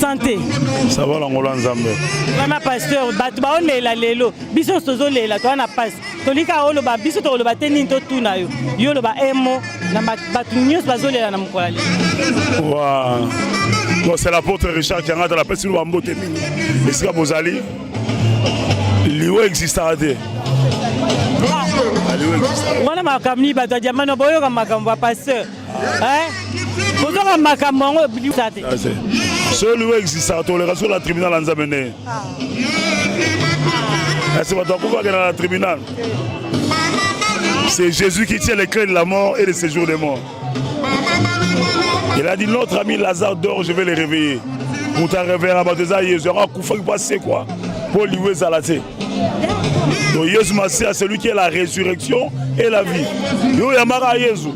santé ça va l'angola nzambe vraiment pasteur batu ba on lela lelo biso sozo lela to na passe tolika olo ba biso to lo ba teni to tuna yo yo lo ba emo na batu nyos bazolela na mukola le wa bon c'est l'apôtre Richard Kiangata la pesi lo mbote mini esika bozali liwa existera te wana makambo bato ya diamano boyoka makambo ya pasteur bozoka makambo yango bilisa te so liwa existera toleka sur la tribunal ya nzambe nde ese bato akokaka na la tribunal. C'est Jésus qui tient les clés de la mort et de séjour des morts. Il a dit notre ami Lazare dort, je vais les réveiller. Pour ta réveiller à Bateza, Jésus aura coupé passer quoi pour lui zalaté. Donc Jésus c'est celui qui est la résurrection et la vie. Yo yamara Jésus.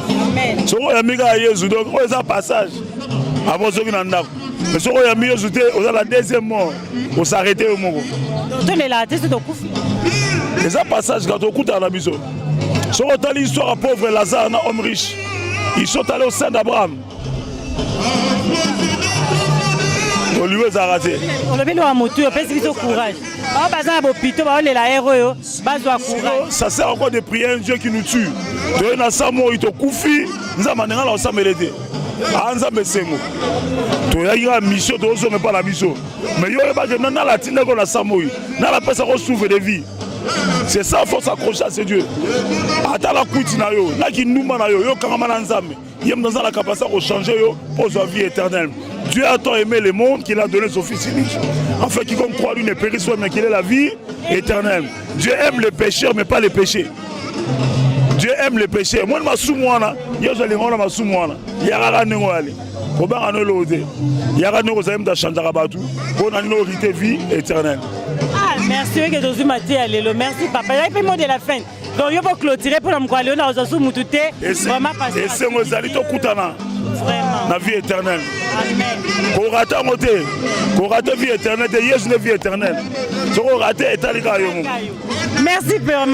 Amen. So yamiga Jésus donc on est un passage. Avant ce vinanda. Mais so yamiga Jésus on a la deuxième mort. On s'arrêter au moment. Donc les là c'est donc coufi. Les un passage quand on écoute à la maison. So on l'histoire à pauvre Lazare un homme riche. Ils sont allés au sein d'Abraham. On lui a raté. On a vu le moto, on peut se courage. On passe à l'hôpital, on est là, héros, courage. Ça sert encore de prier un Dieu qui nous tue. Tu es dans sa mort, il te koufi, nous avons maintenant ensemble l'aider. Anza mesengo. Tu as une mission, tu n'as pas la mission. Mais il y a pas de nana la tine qu'on a sa mort. N'a la personne qu'on souffre de vie. C'est ça, il faut s'accrocher à ce Dieu. Attends la couille na yo, na qui nous mana yo, yo kamana nzambe. Il y a dans la capacité de changer pour sa vie éternelle. Dieu a tant aimé le monde qu'il a donné son fils unique. Enfin, quiconque croit lui ne périsse pas, mais qu'il ait la vie éternelle. Dieu aime les pécheurs, mais pas les péchés. Dieu aime les pécheurs. Moi, je suis soumouana. Je suis soumouana. Il y a un nengoali. Il y a un nengoali. Il y a un nengoali qui a changé la batou. Pour une vie éternelle. Merci, merci papa. Il y a fait le mot de la fin. Donc, il faut clôturer pour nous aller dans le Moutouté. Vraiment passer. Et c'est nos alliés Koutana. Vraiment. La vie éternelle. Amen. Qu'on rate à monter. Qu'on rate la vie éternelle. Et Jésus la vie éternelle. Si on rate, c'est à l'égard. Merci, Père.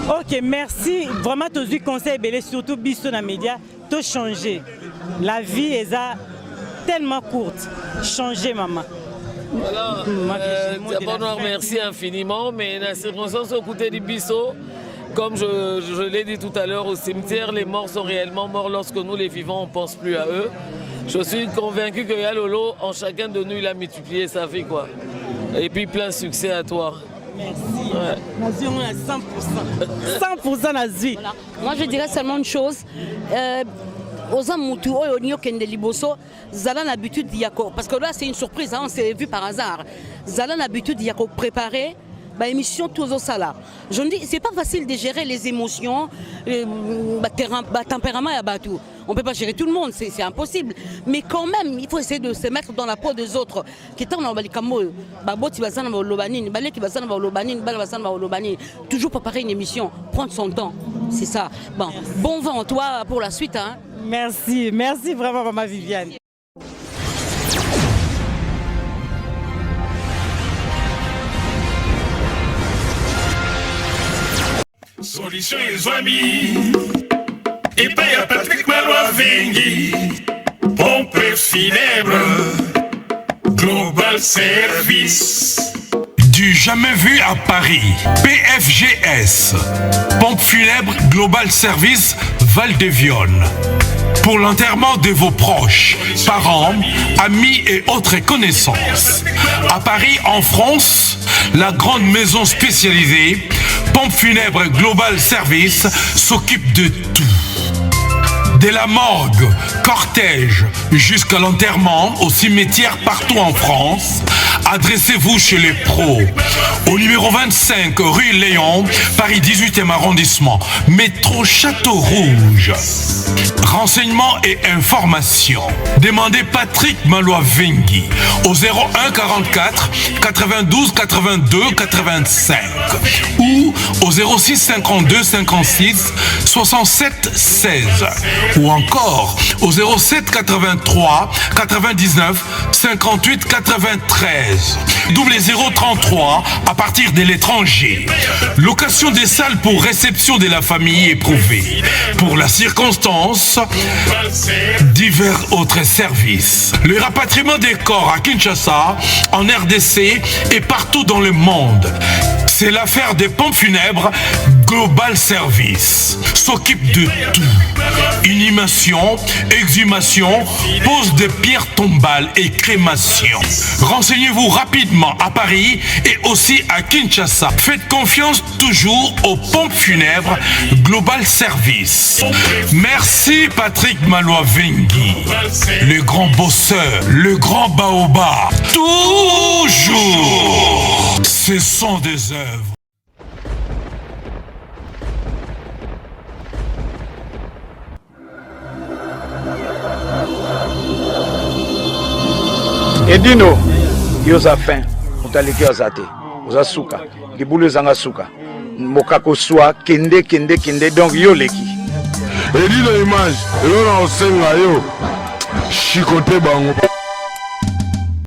Ok, merci. Vraiment, tous les conseils, surtout biso dans les médias, tout changer. La vie est tellement courte. Changer, maman. Voilà, merci infiniment, mais dans ces circonstances, au côté du biso, comme je l'ai dit tout à l'heure, au cimetière, les morts sont réellement morts lorsque nous, les vivants, on ne pense plus à eux. Je suis convaincu que Yalolo, en chacun de nous, il a multiplié sa vie, quoi. Et puis plein succès à toi. Merci. Ouais. On a 100%. 100% Nazi. Voilà. Moi, je dirais seulement une chose. Aux Amoutou, aux Nyokende Liboso, Zala a l'habitude d'y avoir. Parce que là, c'est une surprise, hein, on s'est vu par hasard. Zala a l'habitude d'y avoir préparé. Émission tous au salaire. Je me dis, c'est pas facile de gérer les émotions, tempérament et tout. On peut pas gérer tout le monde, c'est impossible. Mais quand même, il faut essayer de se mettre dans la peau des autres. Toujours préparer une émission, prendre son temps, c'est ça. Bon vent toi pour la suite. Hein. Merci, merci vraiment maman Viviane. Solution et amis, et pas y'a Patrick Malois Vengi, pompe funèbre, Global Service. Du jamais vu à Paris, PFGS, pompe funèbre Global Service Val-de-Vione. Pour l'enterrement de vos proches, parents, amis et autres connaissances. À Paris, en France, la grande maison spécialisée Pompe funèbre Global Service s'occupe de tout. De la morgue, cortège, jusqu'à l'enterrement au cimetière partout en France, adressez-vous chez les pros. Au numéro 25 rue Léon, Paris 18e arrondissement, métro Château Rouge. Renseignements et informations. Demandez Patrick Malois Vengi au 01 44 92 82 85 ou au 06 52 56 67 16 ou encore au 07 83 99 58 93 0033 à partir de l'étranger. Location des salles pour réception de la famille éprouvée. Pour la circonstance, divers autres services. Le rapatriement des corps à Kinshasa, en RDC et partout dans le monde. C'est l'affaire des pompes funèbres Global Service. S'occupe de tout. Inhumation, exhumation, pose de pierres tombales et crémation. Renseignez-vous rapidement à Paris et aussi à Kinshasa. Faites confiance toujours aux pompes funèbres Global Service. Merci Patrick Malois Vengi, le grand bosseur, le grand baobab. Toujours. Ce sont des œuvres. Edino, yoza fin, mutaleki azate, oza suka, libulu zanga suka, mokako swa, kende, donc yo leki. Edino image, yo na osenga yo, chikote bango.